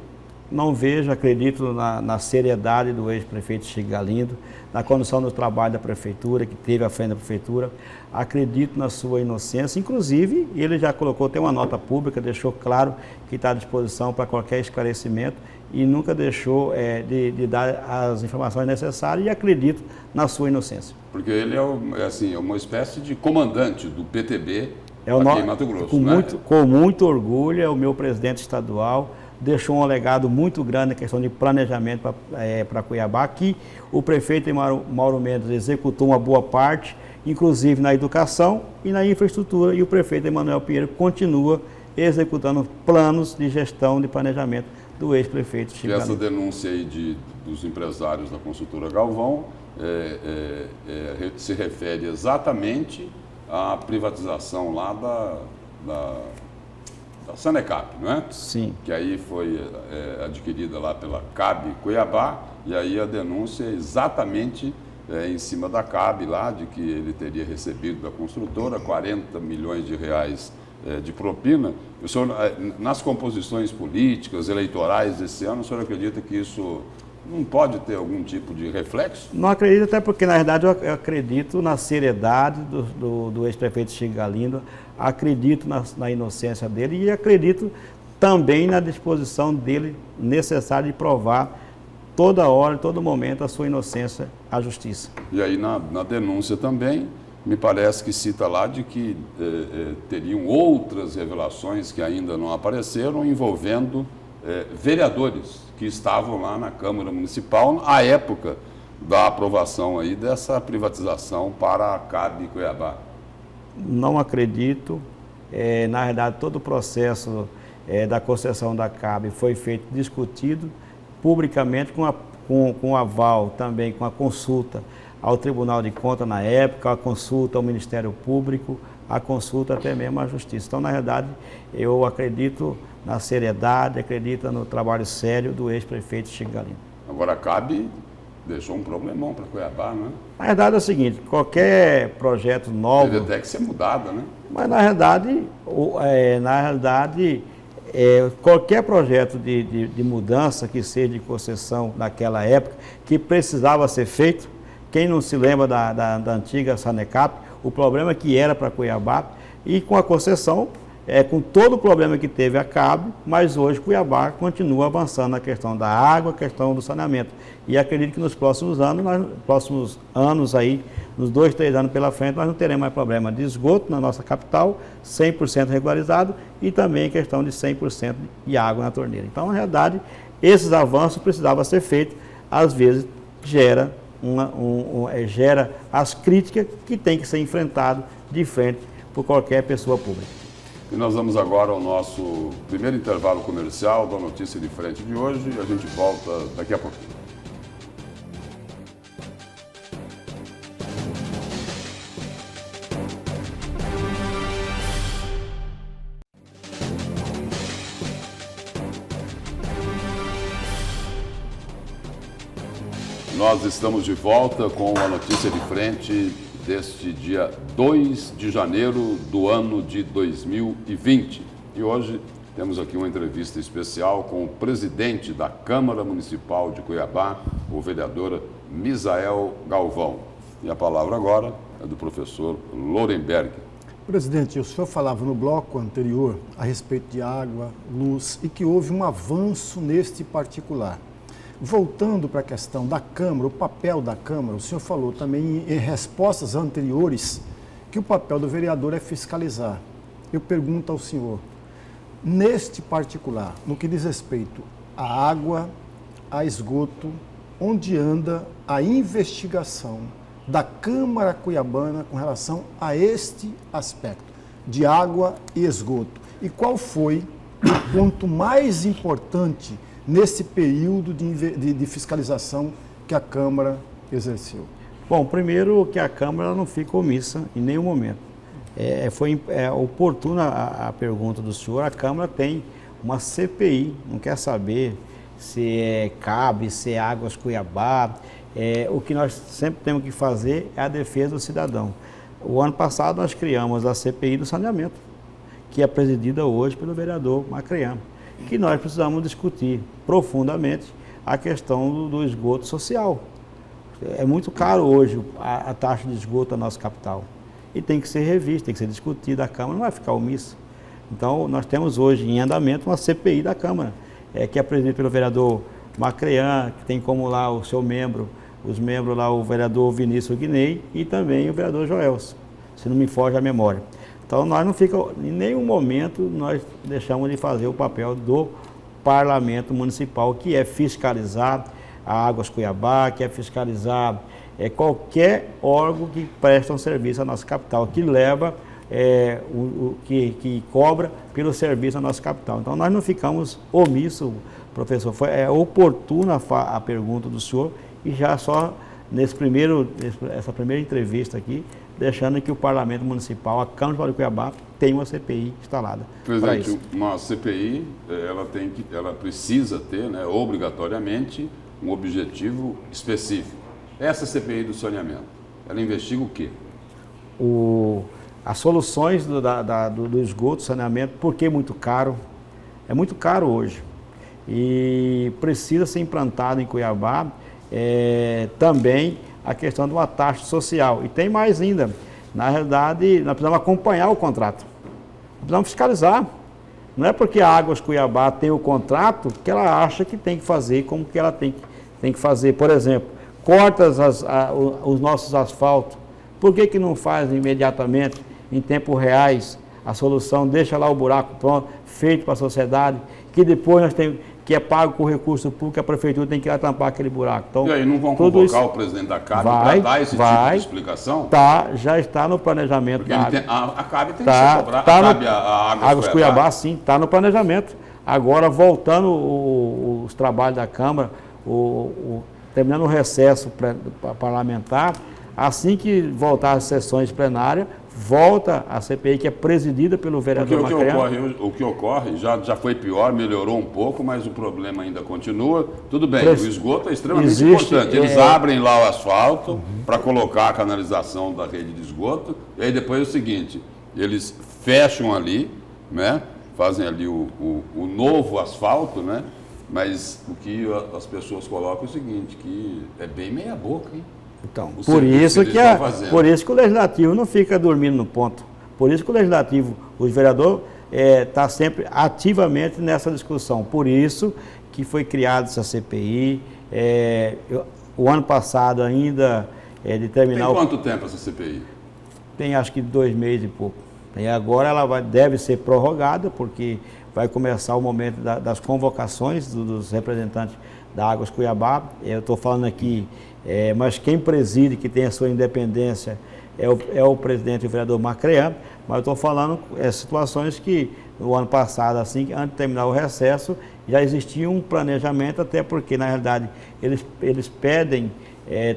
Não vejo, acredito na seriedade do ex-prefeito Chico Galindo, na condução do trabalho da prefeitura, que teve à frente da prefeitura. Acredito na sua inocência, inclusive ele já colocou, tem uma nota pública, deixou claro que está à disposição para qualquer esclarecimento e nunca deixou de dar as informações necessárias, e acredito na sua inocência. Porque ele é uma espécie de comandante do PTB aqui em Mato Grosso, com muito orgulho, é o meu presidente estadual. Deixou um legado muito grande na questão de planejamento para Cuiabá, que o prefeito Mauro Mendes executou uma boa parte, inclusive na educação e na infraestrutura, e o prefeito Emanuel Pinheiro continua executando planos de gestão de planejamento do ex-prefeito Chico Galindo. Essa denúncia aí dos empresários da construtora Galvão se refere exatamente à privatização lá da Sanecap, não é? Sim. Que aí foi adquirida lá pela CAB Cuiabá, e aí a denúncia é exatamente em cima da CAB lá, de que ele teria recebido da construtora 40 milhões de reais de propina. O senhor, nas composições políticas, eleitorais desse ano, o senhor acredita que isso não pode ter algum tipo de reflexo? Não acredito, até porque, na verdade, eu acredito na seriedade do ex-prefeito Chico Galindo, acredito na inocência dele e acredito também na disposição dele necessária de provar toda hora, todo momento, a sua inocência à justiça. E aí, na denúncia também, me parece que cita lá de que teriam outras revelações que ainda não apareceram, envolvendo vereadores que estavam lá na Câmara Municipal, à época da aprovação aí dessa privatização para a CAB Cuiabá? Não acredito. Na verdade, todo o processo da concessão da CAB foi feito, discutido publicamente com o aval, também com a consulta ao Tribunal de Contas na época, a consulta ao Ministério Público, a consulta até mesmo à Justiça. Então, na verdade, eu acredito na seriedade, acredito no trabalho sério do ex-prefeito Chico Galindo. Agora a CAB deixou um problemão para Cuiabá, não é? Na verdade é o seguinte, qualquer projeto novo... Teve até que ser mudada, né? Mas na realidade, qualquer projeto de mudança que seja de concessão naquela época, que precisava ser feito, quem não se lembra da antiga Sanecap, o problema que era para Cuiabá, e com a concessão, com todo o problema que teve a CAB, mas hoje Cuiabá continua avançando na questão da água, questão do saneamento. E acredito que nos próximos anos aí, nos 2, 3 anos pela frente, nós não teremos mais problema de esgoto na nossa capital, 100% regularizado, e também a questão de 100% de água na torneira. Então, na realidade, esses avanços precisavam ser feitos, às vezes gera as críticas que tem que ser enfrentado de frente por qualquer pessoa pública. E nós vamos agora ao nosso primeiro intervalo comercial da Notícia de Frente de hoje e a gente volta daqui a pouquinho. Nós estamos de volta com a Notícia de Frente deste dia 2 de janeiro do ano de 2020. E hoje temos aqui uma entrevista especial com o presidente da Câmara Municipal de Cuiabá, o vereador Misael Galvão. E a palavra agora é do professor Lorenberg. Presidente, o senhor falava no bloco anterior a respeito de água, luz e que houve um avanço neste particular. Voltando para a questão da Câmara, o papel da Câmara, o senhor falou também em respostas anteriores que o papel do vereador é fiscalizar. Eu pergunto ao senhor, neste particular, no que diz respeito à água, a esgoto, onde anda a investigação da Câmara Cuiabana com relação a este aspecto de água e esgoto? E qual foi o ponto mais importante nesse período de fiscalização que a Câmara exerceu? Bom, primeiro que a Câmara não fica omissa em nenhum momento. Foi oportuna a pergunta do senhor. A Câmara tem uma CPI, não quer saber se é CAB, se é Águas Cuiabá. O que nós sempre temos que fazer é a defesa do cidadão. O ano passado nós criamos a CPI do saneamento, que é presidida hoje pelo vereador Macrean, que nós precisamos discutir profundamente a questão do esgoto social. É muito caro hoje a taxa de esgoto da nossa capital. E tem que ser revista, tem que ser discutida. A Câmara não vai ficar omissa. Então, nós temos hoje em andamento uma CPI da Câmara, que é presidida pelo vereador Macrean, que tem como lá o seu membro, os membros lá, o vereador Vinícius Guinei e também o vereador Joelson, se não me foge a memória. Então, nós não fica, em nenhum momento nós deixamos de fazer o papel do Parlamento Municipal, que é fiscalizar a Águas Cuiabá, que é fiscalizar qualquer órgão que presta um serviço à nossa capital, que leva, que cobra pelo serviço à nossa capital. Então, nós não ficamos omissos, professor. Foi oportuna a pergunta do senhor e já só essa primeira entrevista aqui, deixando que o Parlamento Municipal, a Câmara de Cuiabá, tem uma CPI instalada. Presidente, uma CPI, ela precisa ter, né, obrigatoriamente, um objetivo específico. Essa CPI do saneamento, ela investiga o quê? As soluções do esgoto, saneamento, porque é muito caro. É muito caro hoje. E precisa ser implantado em Cuiabá também a questão de uma taxa social. E tem mais ainda. Na realidade, nós precisamos acompanhar o contrato. Precisamos fiscalizar. Não é porque a Águas Cuiabá tem o contrato que ela acha que tem que fazer como que ela tem que fazer. Por exemplo, corta os nossos asfaltos. Por que não faz imediatamente, em tempos reais, a solução, deixa lá o buraco pronto, feito para a sociedade, que depois nós temos que é pago com recurso público, a prefeitura tem que ir lá tampar aquele buraco. Então, e aí não vão convocar o presidente da CAB para dar esse tipo de explicação? Já está no planejamento. Porque a CAB tem que ser cobrada, a Águas Cuiabá, sim, está no planejamento. Agora, voltando os trabalhos da Câmara, terminando o recesso parlamentar, assim que voltar às sessões plenárias, volta a CPI, que é presidida pelo vereador Macrean. O que ocorre já foi pior, melhorou um pouco, mas o problema ainda continua. Tudo bem, o esgoto é extremamente importante. Eles abrem lá o asfalto para colocar a canalização da rede de esgoto, e aí depois é o seguinte, eles fecham ali, né, fazem ali o novo asfalto, né, mas o que as pessoas colocam é o seguinte, que é bem meia boca, hein? Então, por isso que o Legislativo não fica dormindo no ponto. Por isso que o Legislativo, o vereador, está sempre ativamente nessa discussão. Por isso que foi criada essa CPI. O ano passado ainda de terminar... Tem quanto tempo essa CPI? Tem acho que 2 meses e pouco. E agora ela deve ser prorrogada, porque vai começar o momento das convocações dos representantes da Águas Cuiabá. Eu estou falando aqui... mas quem preside, que tem a sua independência, é o presidente e o vereador Macrean, mas eu estou falando situações que no ano passado, assim, antes de terminar o recesso, já existia um planejamento, até porque, na realidade, eles pedem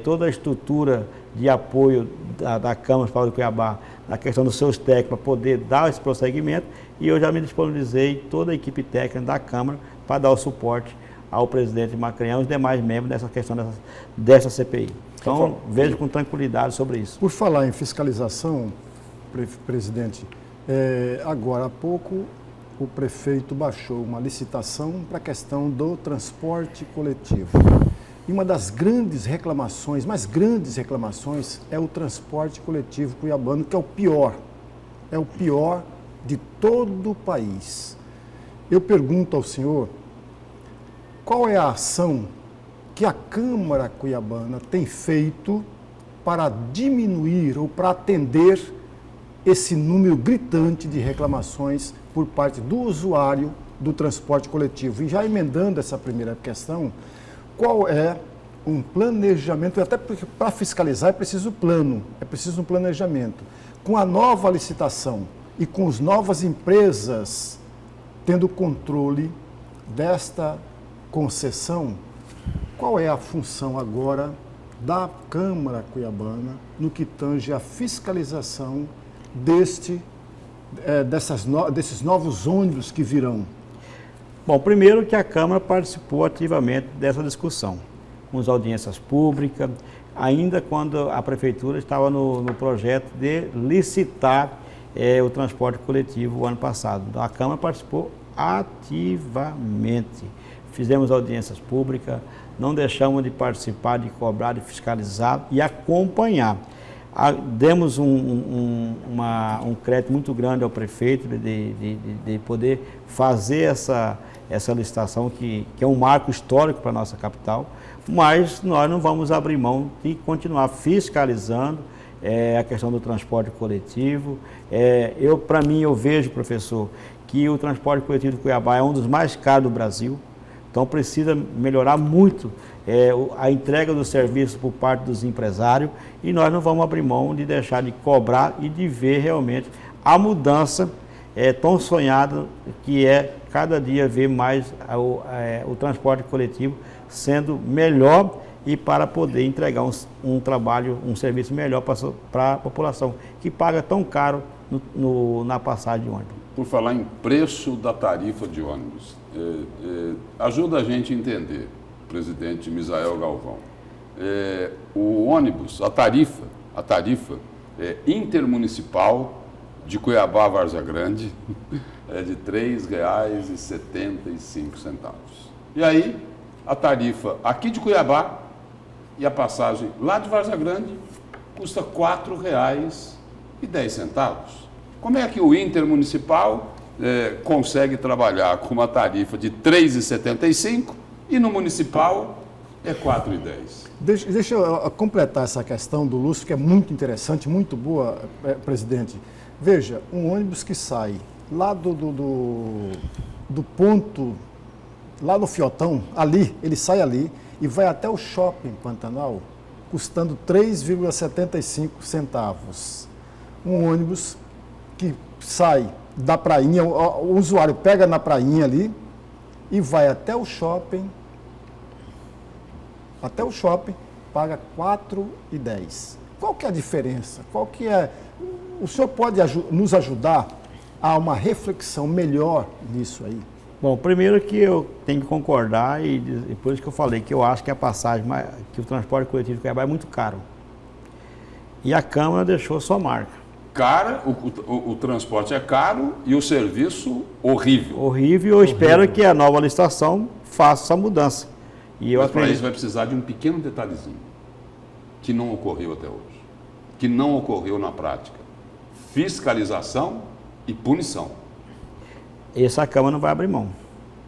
toda a estrutura de apoio da Câmara Municipal de Cuiabá na questão dos seus técnicos para poder dar esse prosseguimento, e eu já me disponibilizei toda a equipe técnica da Câmara para dar o suporte ao presidente Macrean e os demais membros dessa questão dessa CPI. Então, vejo com tranquilidade sobre isso. Por falar em fiscalização, presidente, agora há pouco o prefeito baixou uma licitação para a questão do transporte coletivo. E uma das grandes reclamações, mais grandes reclamações, é o transporte coletivo cuiabano, que é o pior de todo o país. Eu pergunto ao senhor, qual é a ação que a Câmara Cuiabana tem feito para diminuir ou para atender esse número gritante de reclamações por parte do usuário do transporte coletivo? E já emendando essa primeira questão, qual é um planejamento, até porque para fiscalizar é preciso plano, é preciso um planejamento. Com a nova licitação e com as novas empresas tendo controle desta concessão, qual é a função agora da Câmara Cuiabana no que tange a fiscalização desses novos ônibus que virão? Bom, primeiro que a Câmara participou ativamente dessa discussão, com as audiências públicas, ainda quando a Prefeitura estava no projeto de licitar o transporte coletivo o ano passado. Então, a Câmara participou ativamente. Fizemos audiências públicas, não deixamos de participar, de cobrar, de fiscalizar e acompanhar. Demos um crédito muito grande ao prefeito de poder fazer essa licitação, que é um marco histórico para a nossa capital, mas nós não vamos abrir mão de continuar fiscalizando a questão do transporte coletivo. Para mim, eu vejo, professor, que o transporte coletivo de Cuiabá é um dos mais caros do Brasil. Então precisa melhorar muito a entrega do serviço por parte dos empresários, e nós não vamos abrir mão de deixar de cobrar e de ver realmente a mudança tão sonhada, que é cada dia ver mais o transporte coletivo sendo melhor e para poder entregar um trabalho, um serviço melhor para a população, que paga tão caro na passagem de ônibus. Por falar em preço da tarifa de ônibus, ajuda a gente a entender, presidente Misael Galvão. O ônibus, a tarifa intermunicipal de Cuiabá a Várzea Grande é de R$ 3,75. E aí, a tarifa aqui de Cuiabá e a passagem lá de Várzea Grande custa R$ 4,10. Como é que o intermunicipal consegue trabalhar com uma tarifa de R$ 3,75 e no municipal é R$ 4,10? Deixa eu completar essa questão do Lúcio, que é muito interessante, muito boa, presidente. Veja, um ônibus que sai lá do ponto lá no Fiotão, ali, ele sai ali e vai até o shopping Pantanal, custando 3,75 centavos. Um ônibus que sai da prainha, o usuário pega na prainha ali e vai até o shopping, paga R$ 4,10. Qual que é a diferença? Qual que é? O senhor pode nos ajudar a uma reflexão melhor nisso aí? Bom, primeiro que eu tenho que concordar e depois que eu falei que eu acho que a passagem, que o transporte coletivo de Cuiabá é muito caro. E a Câmara deixou sua marca. Cara, o transporte é caro e o serviço horrível. Horrível, eu espero que a nova licitação faça essa mudança. Mas para isso vai precisar de um pequeno detalhezinho, que não ocorreu até hoje, que não ocorreu na prática. Fiscalização e punição. Essa Câmara não vai abrir mão.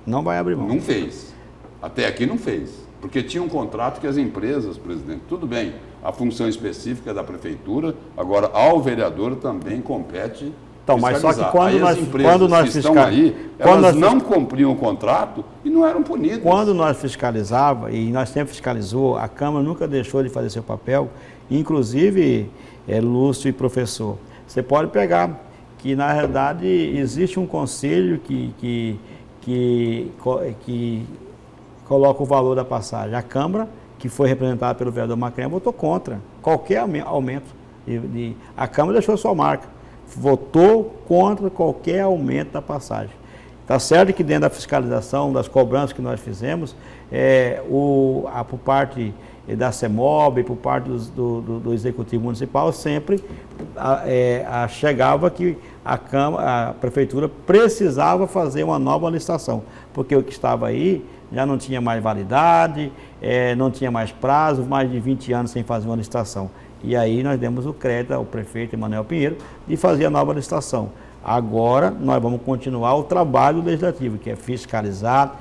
Não vai abrir mão. Não fez. Até aqui não fez. Porque tinha um contrato que as empresas, presidente, tudo bem, a função específica é da prefeitura, agora ao vereador também compete então, mas só que quando nós estão aí, elas não cumpriam o contrato e não eram punidas. Quando nós fiscalizava, e nós sempre fiscalizou, a Câmara nunca deixou de fazer seu papel, inclusive, Lúcio e professor, você pode pegar que, na realidade, existe um conselho que coloca o valor da passagem. A Câmara, que foi representada pelo vereador Macrenha, votou contra qualquer aumento. A Câmara deixou sua marca. Votou contra qualquer aumento da passagem. Está certo que dentro da fiscalização, das cobranças que nós fizemos, por parte da CEMOB, por parte do Executivo Municipal, sempre chegava que a Prefeitura precisava fazer uma nova licitação, porque o que estava aí já não tinha mais validade, não tinha mais prazo, mais de 20 anos sem fazer uma licitação. E aí nós demos o crédito ao prefeito Emanuel Pinheiro de fazer a nova licitação. Agora nós vamos continuar o trabalho legislativo, que é fiscalizar,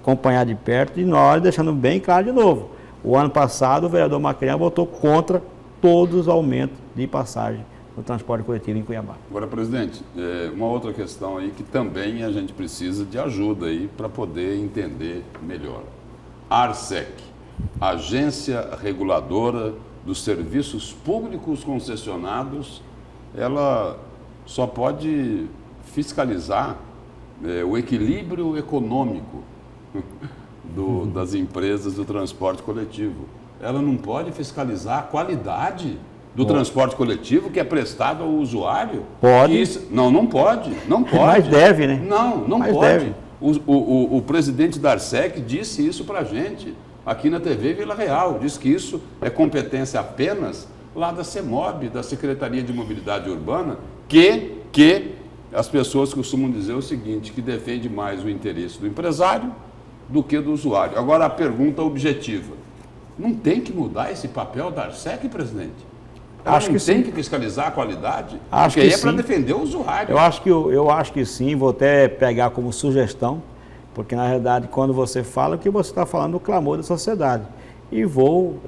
acompanhar de perto, e nós deixando bem claro de novo. O ano passado o vereador Macrenha votou contra todos os aumentos de passagem no transporte coletivo em Cuiabá. Agora, presidente, uma outra questão aí que também a gente precisa de ajuda aí para poder entender melhor. A ARSEC, Agência Reguladora dos Serviços Públicos Concessionados, ela só pode fiscalizar o equilíbrio econômico das empresas do transporte coletivo. Ela não pode fiscalizar a qualidade do transporte coletivo que é prestado ao usuário? Pode. Não pode. Não pode. Mas deve, né? Não Mas pode. Deve. O presidente da ARSEC disse isso para a gente, aqui na TV Vila Real. Disse que isso é competência apenas lá da CEMOB, da Secretaria de Mobilidade Urbana, que as pessoas costumam dizer o seguinte, que defende mais o interesse do empresário do que do usuário. Agora, a pergunta objetiva. Não tem que mudar esse papel da ARSEC, presidente? Ela Acho não que tem sim. que fiscalizar a qualidade? Acho porque que aí é para sim. defender o usuário. Eu acho que sim, vou até pegar como sugestão, porque na realidade quando você fala, o que você está falando é o clamor da sociedade. E vou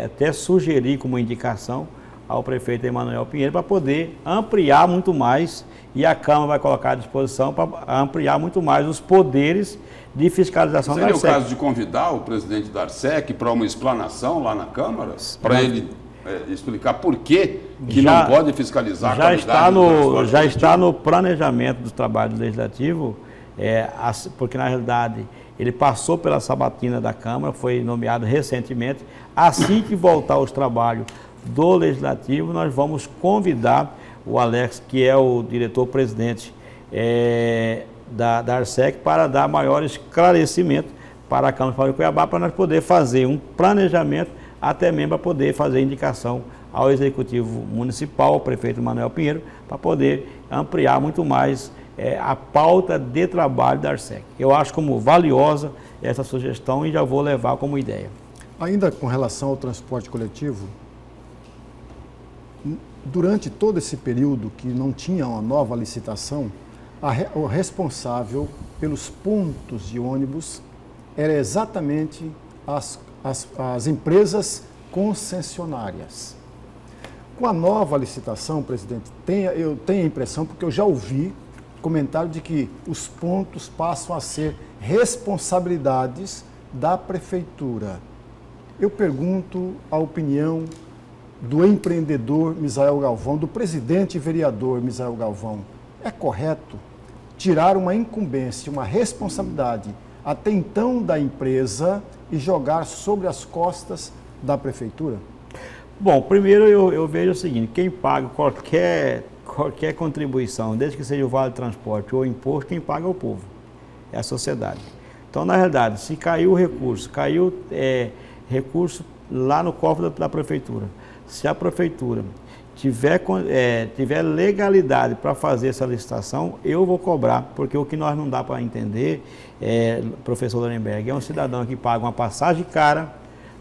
até sugerir como indicação ao prefeito Emanuel Pinheiro para poder ampliar muito mais, e a Câmara vai colocar à disposição para ampliar muito mais os poderes de fiscalização da Seria ARSEC. o caso de convidar o presidente da ARSEC para uma explanação lá na Câmara, para ele explicar por que não pode fiscalizar a qualidade do transporte já coletivo? está no planejamento do trabalho legislativo, porque na realidade ele passou pela sabatina da Câmara, foi nomeado recentemente. Assim que voltar aos trabalhos do Legislativo, nós vamos convidar o Alex, que é o diretor-presidente da ARSEC, para dar maior esclarecimento para a Câmara de Cuiabá, para nós poder fazer um planejamento, até mesmo para poder fazer indicação ao Executivo Municipal, ao prefeito Emanuel Pinheiro, para poder ampliar muito mais a pauta de trabalho da ARSEC. Eu acho como valiosa essa sugestão e já vou levar como ideia. Ainda com relação ao transporte coletivo, durante todo esse período que não tinha uma nova licitação, o responsável pelos pontos de ônibus era exatamente as empresas concessionárias. Com a nova licitação, presidente, eu tenho a impressão, porque eu já ouvi comentário de que os pontos passam a ser responsabilidades da prefeitura. Eu pergunto a opinião do empreendedor Misael Galvão, do presidente e vereador Misael Galvão. É correto tirar uma incumbência, uma responsabilidade até então da empresa e jogar sobre as costas da prefeitura? Bom, primeiro eu vejo o seguinte, quem paga qualquer contribuição, desde que seja o vale de transporte ou imposto, quem paga é o povo, é a sociedade. Então, na realidade, se caiu o recurso, recurso lá no cofre da prefeitura, se a prefeitura tiver legalidade para fazer essa licitação, eu vou cobrar, porque o que nós não dá para entender, professor Lorenberg, é um cidadão que paga uma passagem cara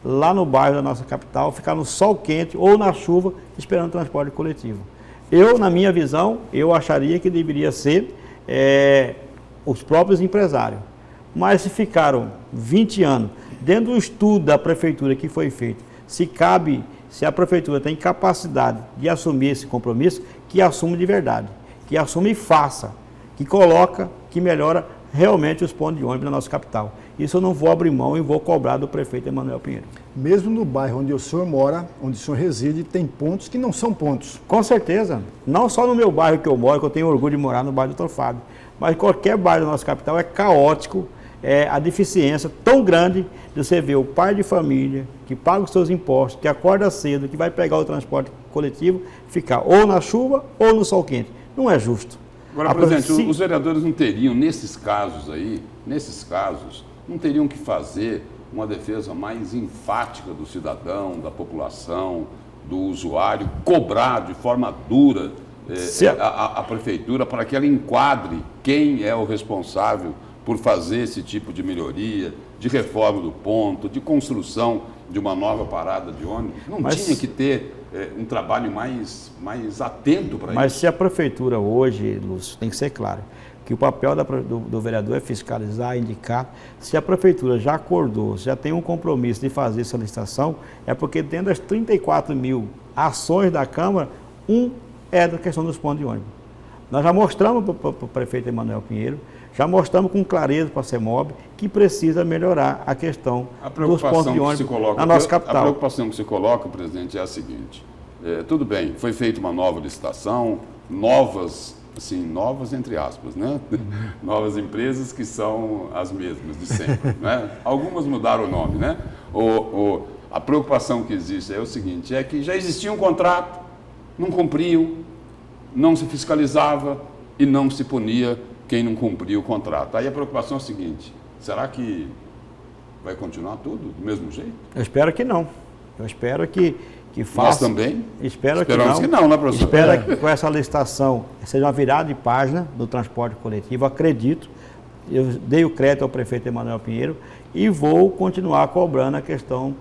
lá no bairro da nossa capital, ficar no sol quente ou na chuva esperando transporte coletivo. Eu, na minha visão, eu acharia que deveria ser os próprios empresários. Mas se ficaram 20 anos, dentro do estudo da prefeitura que foi feito, se a prefeitura tem capacidade de assumir esse compromisso, que assume de verdade, que assume e faça, que coloca, que melhora realmente os pontos de ônibus na nossa capital. Isso eu não vou abrir mão e vou cobrar do prefeito Emanuel Pinheiro. Mesmo no bairro onde o senhor mora, onde o senhor reside, tem pontos que não são pontos. Com certeza. Não só no meu bairro que eu moro, que eu tenho orgulho de morar no bairro do Dr. Fábio, mas qualquer bairro da nossa capital é caótico, a deficiência tão grande de você ver o pai de família que paga os seus impostos, que acorda cedo, que vai pegar o transporte coletivo, ficar ou na chuva ou no sol quente. Não é justo. Agora, presidente, os vereadores não teriam, nesses casos, não teriam que fazer uma defesa mais enfática do cidadão, da população, do usuário, cobrar de forma dura a prefeitura para que ela enquadre quem é o responsável por fazer esse tipo de melhoria, de reforma do ponto, de construção de uma nova parada de ônibus. Não tinha que ter um trabalho mais atento para isso? Mas se a prefeitura hoje, Lúcio, tem que ser claro, que o papel do vereador é fiscalizar, indicar. Se a prefeitura já acordou, já tem um compromisso de fazer essa licitação, é porque dentro das 34 mil ações da Câmara, é da questão dos pontos de ônibus. Nós já mostramos para o prefeito Emanuel Pinheiro, já mostramos com clareza para a CEMOB que precisa melhorar a questão dos pontos de ônibus na nossa capital. A preocupação que se coloca, presidente, é a seguinte. Tudo bem, foi feita uma nova licitação, novas entre aspas, né? Novas empresas que são as mesmas de sempre, né? Algumas mudaram o nome, né? A preocupação que existe é o seguinte, é que já existia um contrato, não cumpriam, não se fiscalizava e não se punia quem não cumpria o contrato. Aí a preocupação é a seguinte, será que vai continuar tudo do mesmo jeito? Eu espero que não. Eu espero que faça. Nós também? Esperamos que não, né, professor? Espero que com essa licitação seja uma virada de página do transporte coletivo. Acredito, eu dei o crédito ao prefeito Emanuel Pinheiro e vou continuar cobrando a questão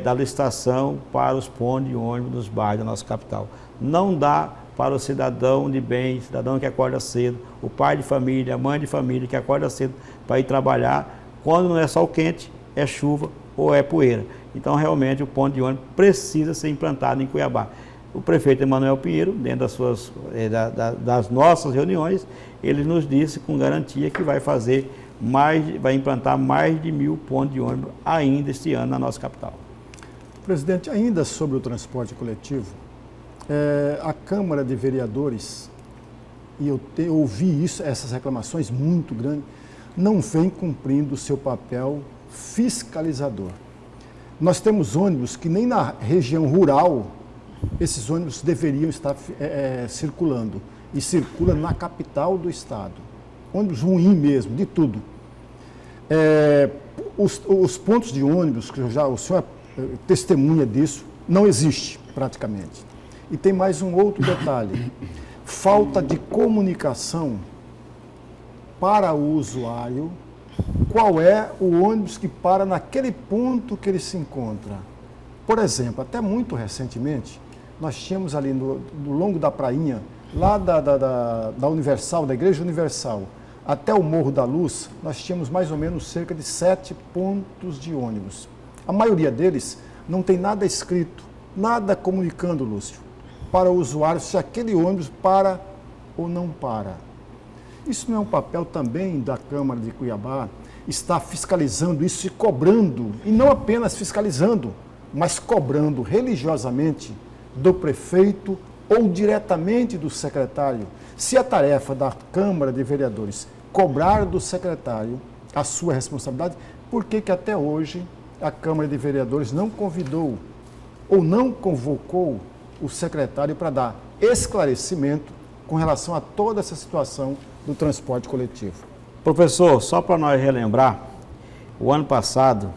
da licitação para os pontos de ônibus dos bairros da nossa capital. Não dá para o cidadão de bem, cidadão que acorda cedo, o pai de família, a mãe de família que acorda cedo para ir trabalhar, quando não é sol quente, é chuva ou é poeira. Então, realmente, o ponto de ônibus precisa ser implantado em Cuiabá. O prefeito Emanuel Pinheiro, dentro das nossas reuniões, ele nos disse com garantia que vai implantar mais de 1.000 pontos de ônibus ainda este ano na nossa capital. Presidente, ainda sobre o transporte coletivo, a Câmara de Vereadores, e eu ouvi essas reclamações muito grandes, não vem cumprindo o seu papel fiscalizador. Nós temos ônibus que nem na região rural esses ônibus deveriam estar circulando, e circula na capital do estado. Ônibus ruim mesmo, de tudo. Os pontos de ônibus, que o senhor testemunha disso, não existe praticamente. E tem mais um outro detalhe, falta de comunicação para o usuário, qual é o ônibus que para naquele ponto que ele se encontra. Por exemplo, até muito recentemente, nós tínhamos ali no longo da prainha, lá da Universal, da Igreja Universal, até o Morro da Luz, nós tínhamos mais ou menos cerca de 7 pontos de ônibus. A maioria deles não tem nada escrito, nada comunicando, Lúcio, para o usuário se aquele ônibus para ou não para. Isso não é um papel também da Câmara de Cuiabá? Está fiscalizando isso e cobrando, e não apenas fiscalizando, mas cobrando religiosamente do prefeito ou diretamente do secretário. Se a tarefa da Câmara de Vereadores cobrar do secretário a sua responsabilidade, por que até hoje a Câmara de Vereadores não convidou ou não convocou o secretário para dar esclarecimento com relação a toda essa situação do transporte coletivo? Professor, só para nós relembrar, o ano passado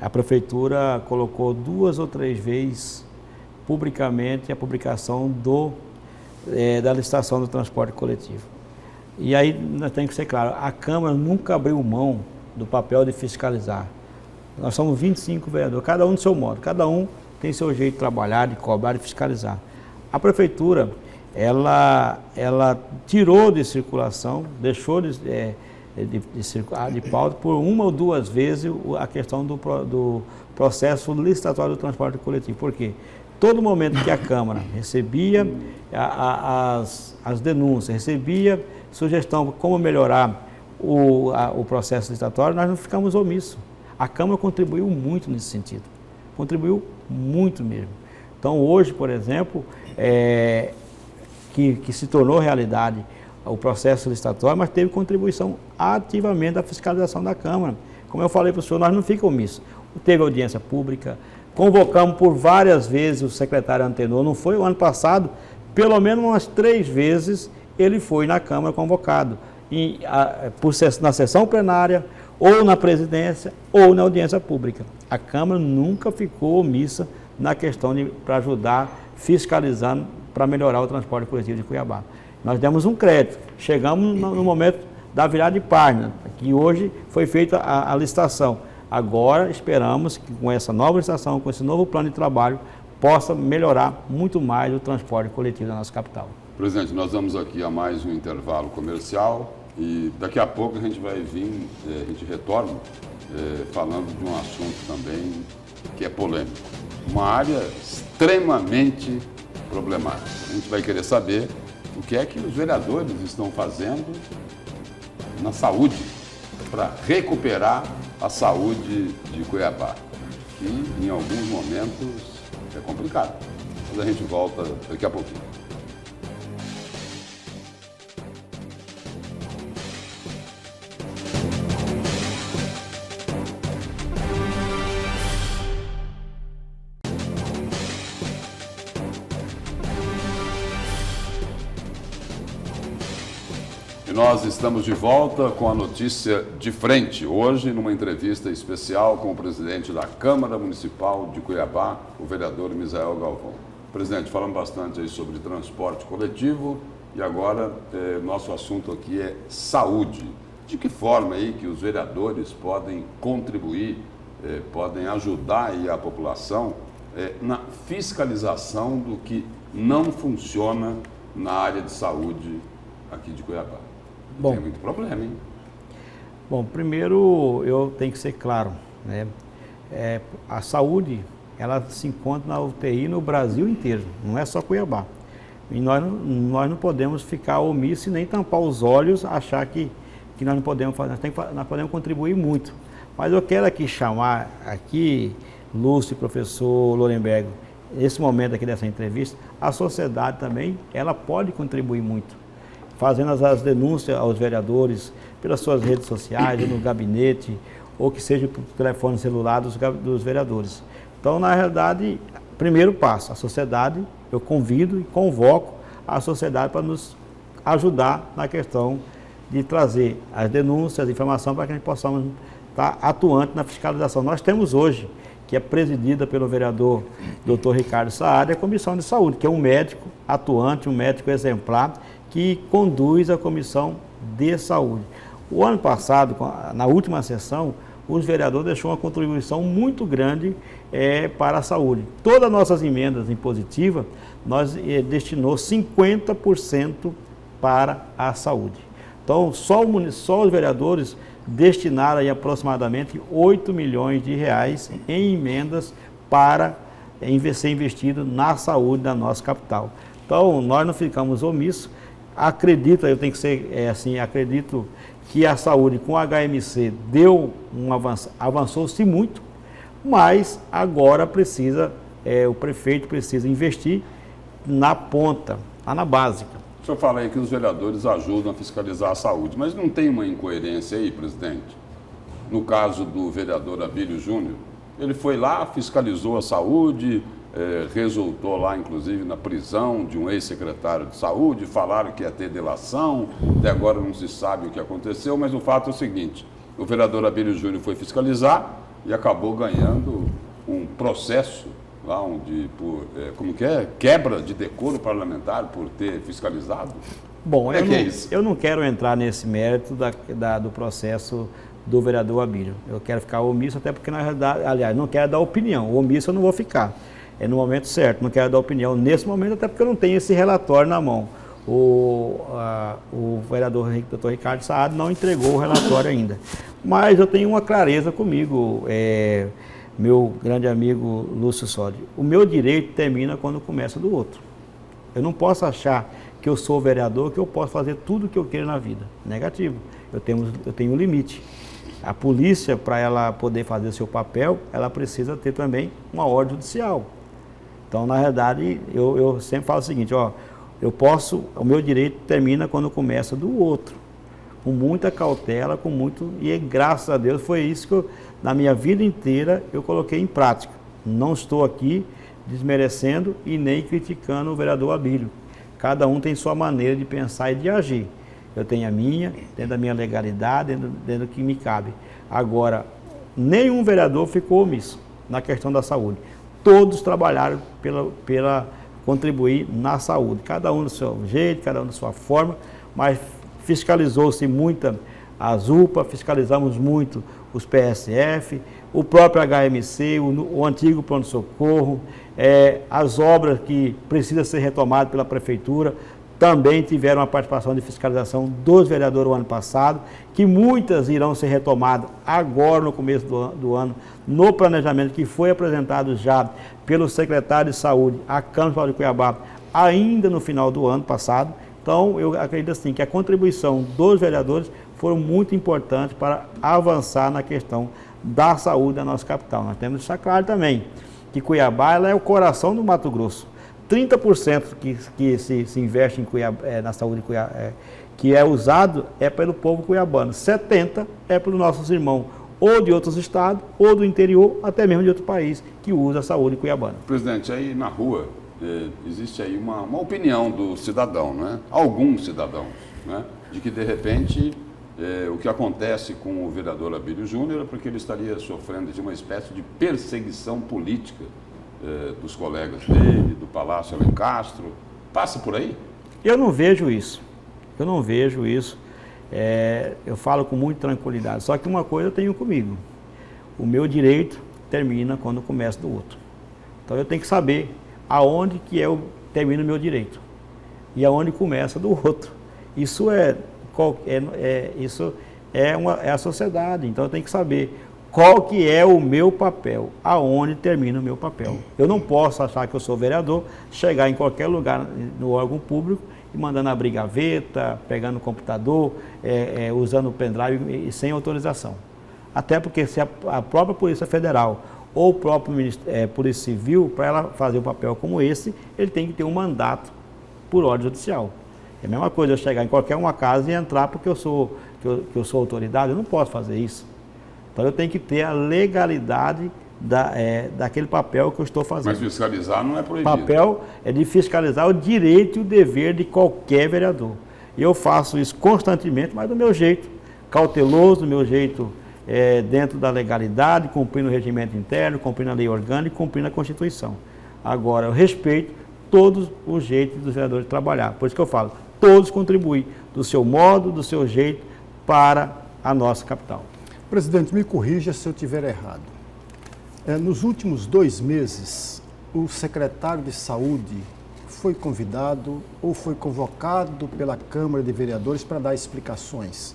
a Prefeitura colocou 2 ou 3 vezes publicamente a publicação da licitação do transporte coletivo. E aí tem que ser claro, a Câmara nunca abriu mão do papel de fiscalizar. Nós somos 25 vereadores, cada um do seu modo, cada um tem seu jeito de trabalhar, de cobrar, de fiscalizar. A Prefeitura, ela tirou de circulação, deixou de pauta por 1 ou 2 vezes a questão do processo licitatório do transporte coletivo. Por quê? Todo momento que a Câmara recebia as denúncias, recebia sugestão de como melhorar o processo licitatório, nós não ficamos omissos. A Câmara contribuiu muito nesse sentido, contribuiu muito mesmo. Então hoje, por exemplo, que se tornou realidade o processo licitatório, mas teve contribuição ativamente da fiscalização da Câmara. Como eu falei para o senhor, nós não ficamos omissos. Teve audiência pública, convocamos por várias vezes o secretário Antenor, não foi o ano passado, pelo menos umas 3 vezes ele foi na Câmara convocado, na sessão plenária, ou na presidência, ou na audiência pública. A Câmara nunca ficou omissa na questão para ajudar, fiscalizando, para melhorar o transporte coletivo de Cuiabá. Nós demos um crédito, chegamos no momento da virada de página, que hoje foi feita a licitação. Agora esperamos que com essa nova licitação, com esse novo plano de trabalho, possa melhorar muito mais o transporte coletivo da nossa capital. Presidente, nós vamos aqui a mais um intervalo comercial e daqui a pouco a gente vai vir, a gente retorna falando de um assunto também que é polêmico. Uma área extremamente problemática. A gente vai querer saber o que é que os vereadores estão fazendo na saúde para recuperar a saúde de Cuiabá, que em alguns momentos é complicado. Mas a gente volta daqui a pouquinho. Nós estamos de volta com a notícia de frente, hoje numa entrevista especial com o presidente da Câmara Municipal de Cuiabá, o vereador Misael Galvão. Presidente, falamos bastante aí sobre transporte coletivo e agora nosso assunto aqui é saúde. De que forma aí que os vereadores podem contribuir, podem ajudar aí a população na fiscalização do que não funciona na área de saúde aqui de Cuiabá? Bom, tem muito problema, hein? Bom, primeiro eu tenho que ser claro, né? A saúde, ela se encontra na UTI no Brasil inteiro, não é só Cuiabá. E nós não podemos ficar omissos e nem tampar os olhos, achar que nós não podemos fazer, nós podemos contribuir muito. Mas eu quero aqui chamar, Lúcio, professor Lorenberg, nesse momento aqui dessa entrevista, a sociedade também, ela pode contribuir muito, fazendo as denúncias aos vereadores pelas suas redes sociais, ou no gabinete, ou que seja por telefone celular dos vereadores. Então, na realidade, primeiro passo, a sociedade, eu convido e convoco a sociedade para nos ajudar na questão de trazer as denúncias, as informações, para que a gente possamos estar atuante na fiscalização. Nós temos hoje, que é presidida pelo vereador Dr. Ricardo Saad, a Comissão de Saúde, que é um médico atuante, um médico exemplar, que conduz a Comissão de Saúde. O ano passado, na última sessão, os vereadores deixaram uma contribuição muito grande para a saúde. Todas as nossas emendas impositivas, nós destinou 50% para a saúde. Então, só os vereadores destinaram aí aproximadamente 8 milhões de reais em emendas para ser investido na saúde da nossa capital. Então, nós não ficamos omissos. Acredito, eu tenho que ser assim, acredito que a saúde com a HMC deu um avanço, avançou-se muito, mas agora precisa, o prefeito precisa investir na ponta, lá na básica. O senhor fala aí que os vereadores ajudam a fiscalizar a saúde, mas não tem uma incoerência aí, presidente? No caso do vereador Abílio Júnior, ele foi lá, fiscalizou a saúde, resultou lá, inclusive, na prisão de um ex-secretário de saúde, falaram que ia ter delação, até agora não se sabe o que aconteceu, mas o fato é o seguinte, o vereador Abílio Júnior foi fiscalizar e acabou ganhando um processo lá por quebra de decoro parlamentar por ter fiscalizado. Bom, eu não quero entrar nesse mérito do processo do vereador Abílio. Eu quero ficar omisso, até porque, na realidade, aliás, não quero dar opinião. Omisso eu não vou ficar. É no momento certo, não quero dar opinião nesse momento, até porque eu não tenho esse relatório na mão. O vereador Dr. Ricardo Saad não entregou o relatório ainda. Mas eu tenho uma clareza comigo, meu grande amigo Lúcio Sodi. O meu direito termina quando começa do outro. Eu não posso achar que eu sou vereador, que eu posso fazer tudo o que eu quero na vida. Negativo. Eu tenho um limite. A polícia, para ela poder fazer seu papel, ela precisa ter também uma ordem judicial. Então, na verdade, eu sempre falo o seguinte, o meu direito termina quando começa do outro. Com muita cautela, e graças a Deus foi isso que na minha vida inteira, eu coloquei em prática. Não estou aqui desmerecendo e nem criticando o vereador Abílio. Cada um tem sua maneira de pensar e de agir. Eu tenho a minha, dentro da minha legalidade, dentro do que me cabe. Agora, nenhum vereador ficou omisso na questão da saúde. Todos trabalharam pela contribuir na saúde, cada um do seu jeito, cada um da sua forma, mas fiscalizou-se muito as UPA, fiscalizamos muito os PSF, o próprio HMC, o antigo pronto-socorro, as obras que precisam ser retomadas pela Prefeitura, também tiveram a participação de fiscalização dos vereadores o ano passado, que muitas irão ser retomadas agora no começo do ano, no planejamento que foi apresentado já pelo secretário de Saúde à Câmara Municipal de Cuiabá, ainda no final do ano passado. Então, eu acredito assim que a contribuição dos vereadores foram muito importantes para avançar na questão da saúde da nossa capital. Nós temos que deixar claro também que Cuiabá ela é o coração do Mato Grosso. 30% que se investe em Cuiabá, na saúde de Cuiabá, que é usado é pelo povo cuiabano. 70% é pelos nossos irmãos, ou de outros estados, ou do interior, até mesmo de outro país, que usa a saúde cuiabana. Presidente, aí na rua existe aí uma opinião do cidadão, né? Alguns cidadãos, né? De que de repente o que acontece com o vereador Abílio Júnior é porque ele estaria sofrendo de uma espécie de perseguição política dos colegas dele, do Palácio Alencastro. Passa por aí? Eu não vejo isso. Eu falo com muita tranquilidade. Só que uma coisa eu tenho comigo. O meu direito termina quando começa do outro. Então eu tenho que saber aonde que termina o meu direito e aonde começa do outro. Isso é a sociedade. Então eu tenho que saber qual que é o meu papel, aonde termina o meu papel. Eu não posso achar que eu sou vereador, chegar em qualquer lugar no órgão público e mandando abrir gaveta, pegando o computador, usando o pendrive e sem autorização. Até porque se a própria Polícia Federal ou o próprio Polícia Civil, para ela fazer um papel como esse, ele tem que ter um mandato por ordem judicial. É a mesma coisa eu chegar em qualquer uma casa e entrar porque eu sou autoridade, eu não posso fazer isso. Então eu tenho que ter a legalidade daquele papel que eu estou fazendo. Mas fiscalizar não é proibido. O papel é de fiscalizar o direito e o dever de qualquer vereador. E eu faço isso constantemente, mas do meu jeito, cauteloso, do meu jeito dentro da legalidade, cumprindo o regimento interno, cumprindo a lei orgânica e cumprindo a Constituição. Agora, eu respeito todos os jeitos dos vereadores de trabalhar. Por isso que eu falo, todos contribuem do seu modo, do seu jeito, para a nossa capital. Presidente, me corrija se eu estiver errado. Nos últimos 2 meses, o secretário de Saúde foi convidado ou foi convocado pela Câmara de Vereadores para dar explicações.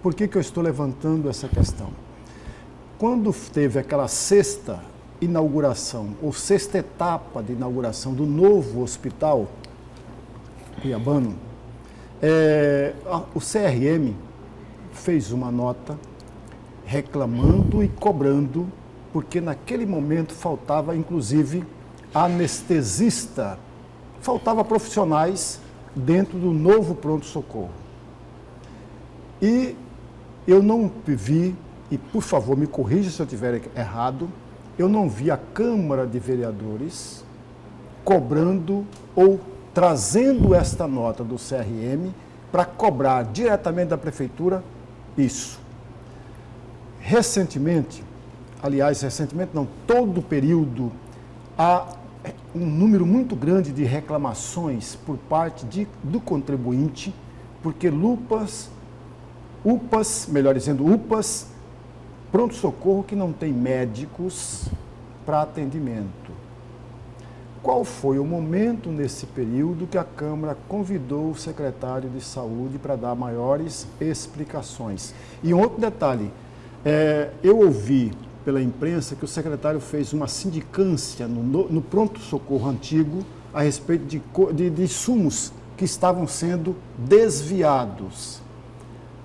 Por que eu estou levantando essa questão? Quando teve aquela sexta inauguração, ou sexta etapa de inauguração do novo hospital cuiabano, O CRM fez uma nota reclamando e cobrando, porque naquele momento faltava, inclusive, anestesista, faltava profissionais dentro do novo pronto-socorro. E eu não vi, e por favor me corrija se eu estiver errado, eu não vi a Câmara de Vereadores cobrando ou trazendo esta nota do CRM para cobrar diretamente da Prefeitura isso. Recentemente, não, todo o período, há um número muito grande de reclamações por parte do contribuinte, porque UPAs, pronto-socorro que não tem médicos para atendimento. Qual foi o momento nesse período que a Câmara convidou o secretário de Saúde para dar maiores explicações? E um outro detalhe, eu ouvi pela imprensa que o secretário fez uma sindicância no pronto-socorro antigo a respeito de insumos que estavam sendo desviados.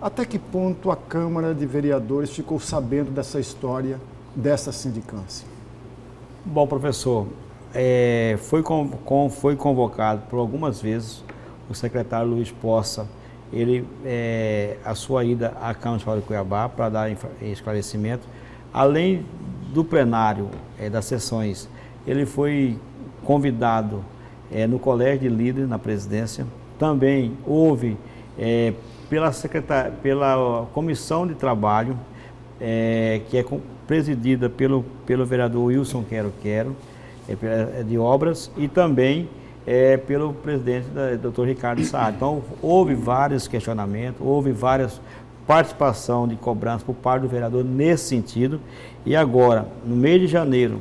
Até que ponto a Câmara de Vereadores ficou sabendo dessa história, dessa sindicância? Bom, professor, foi convocado por algumas vezes o secretário Luiz Poça, a sua ida à Câmara Municipal de Cuiabá para dar esclarecimento. Além do plenário das sessões, ele foi convidado no Colégio de Líderes, na presidência. Também houve, pela Comissão de Trabalho, que é presidida pelo vereador Wilson Quero, de Obras, e também pelo presidente, Dr. Ricardo Saad. Então, houve vários questionamentos, houve várias participação de cobrança por parte do vereador nesse sentido. E agora, no mês de janeiro,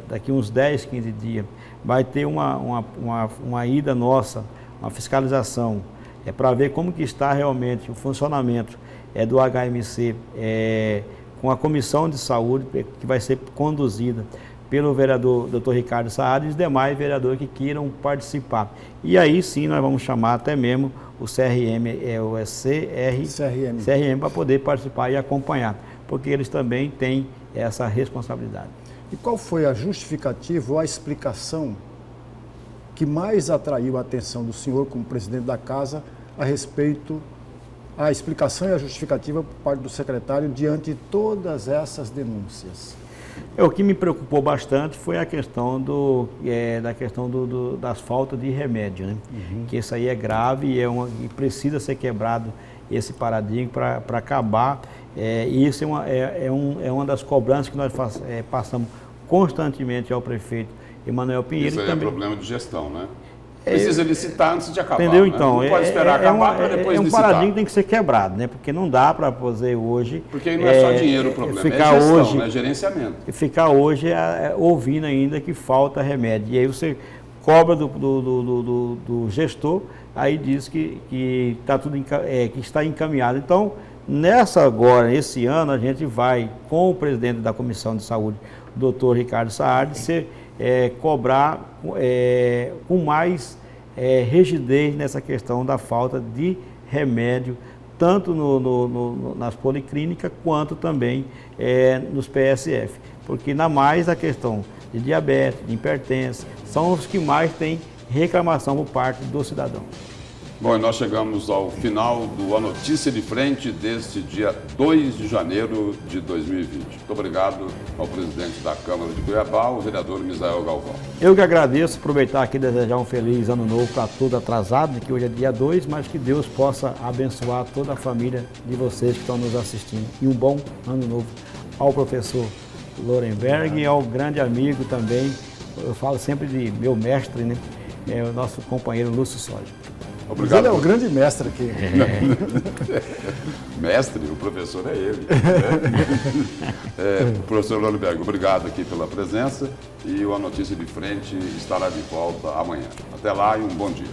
daqui uns 10, 15 dias, vai ter uma ida nossa, uma fiscalização, para ver como que está realmente o funcionamento do HMC, com a Comissão de Saúde, que vai ser conduzida pelo vereador Dr. Ricardo Saad e os demais vereadores que queiram participar. E aí sim nós vamos chamar até mesmo o CRM, CRM para poder participar e acompanhar, porque eles também têm essa responsabilidade. E qual foi a justificativa ou a explicação que mais atraiu a atenção do senhor como presidente da casa a respeito, a explicação e a justificativa por parte do secretário diante de todas essas denúncias? O que me preocupou bastante foi a questão das faltas de remédio, né? Que isso aí é grave e precisa ser quebrado esse paradigma para acabar. E isso é uma das cobranças que nós passamos constantemente ao prefeito Emanuel Pinheiro. Isso aí é problema de gestão, né? Precisa licitar antes de acabar. Entendeu? Né? Então, não pode esperar acabar para depois licitar. É um paradigma que tem que ser quebrado, né? Porque não dá para fazer hoje... Porque não é só dinheiro o problema, é gestão, é gerenciamento. E ficar hoje ouvindo ainda que falta remédio. E aí você cobra do gestor, aí diz que está encaminhado. Então, esse ano, a gente vai, com o presidente da Comissão de Saúde, o doutor Ricardo Saad, cobrar com mais rigidez nessa questão da falta de remédio, tanto nas policlínicas quanto também nos PSF. Porque ainda mais a questão de diabetes, de hipertensão, são os que mais têm reclamação por parte do cidadão. Bom, e nós chegamos ao final do A Notícia de Frente deste dia 2 de janeiro de 2020. Muito obrigado ao presidente da Câmara de Cuiabá, o vereador Misael Galvão. Eu que agradeço, aproveitar aqui e desejar um feliz ano novo para todo atrasado, que hoje é dia 2, mas que Deus possa abençoar toda a família de vocês que estão nos assistindo. E um bom ano novo ao professor Lorenberg e ao grande amigo também, eu falo sempre de meu mestre, né? O nosso companheiro Lúcio Soja. Obrigado. Ele é o grande mestre aqui. Mestre, o professor é ele. Professor Lorenberg, obrigado aqui pela presença e o A Notícia de Frente estará de volta amanhã. Até lá e um bom dia.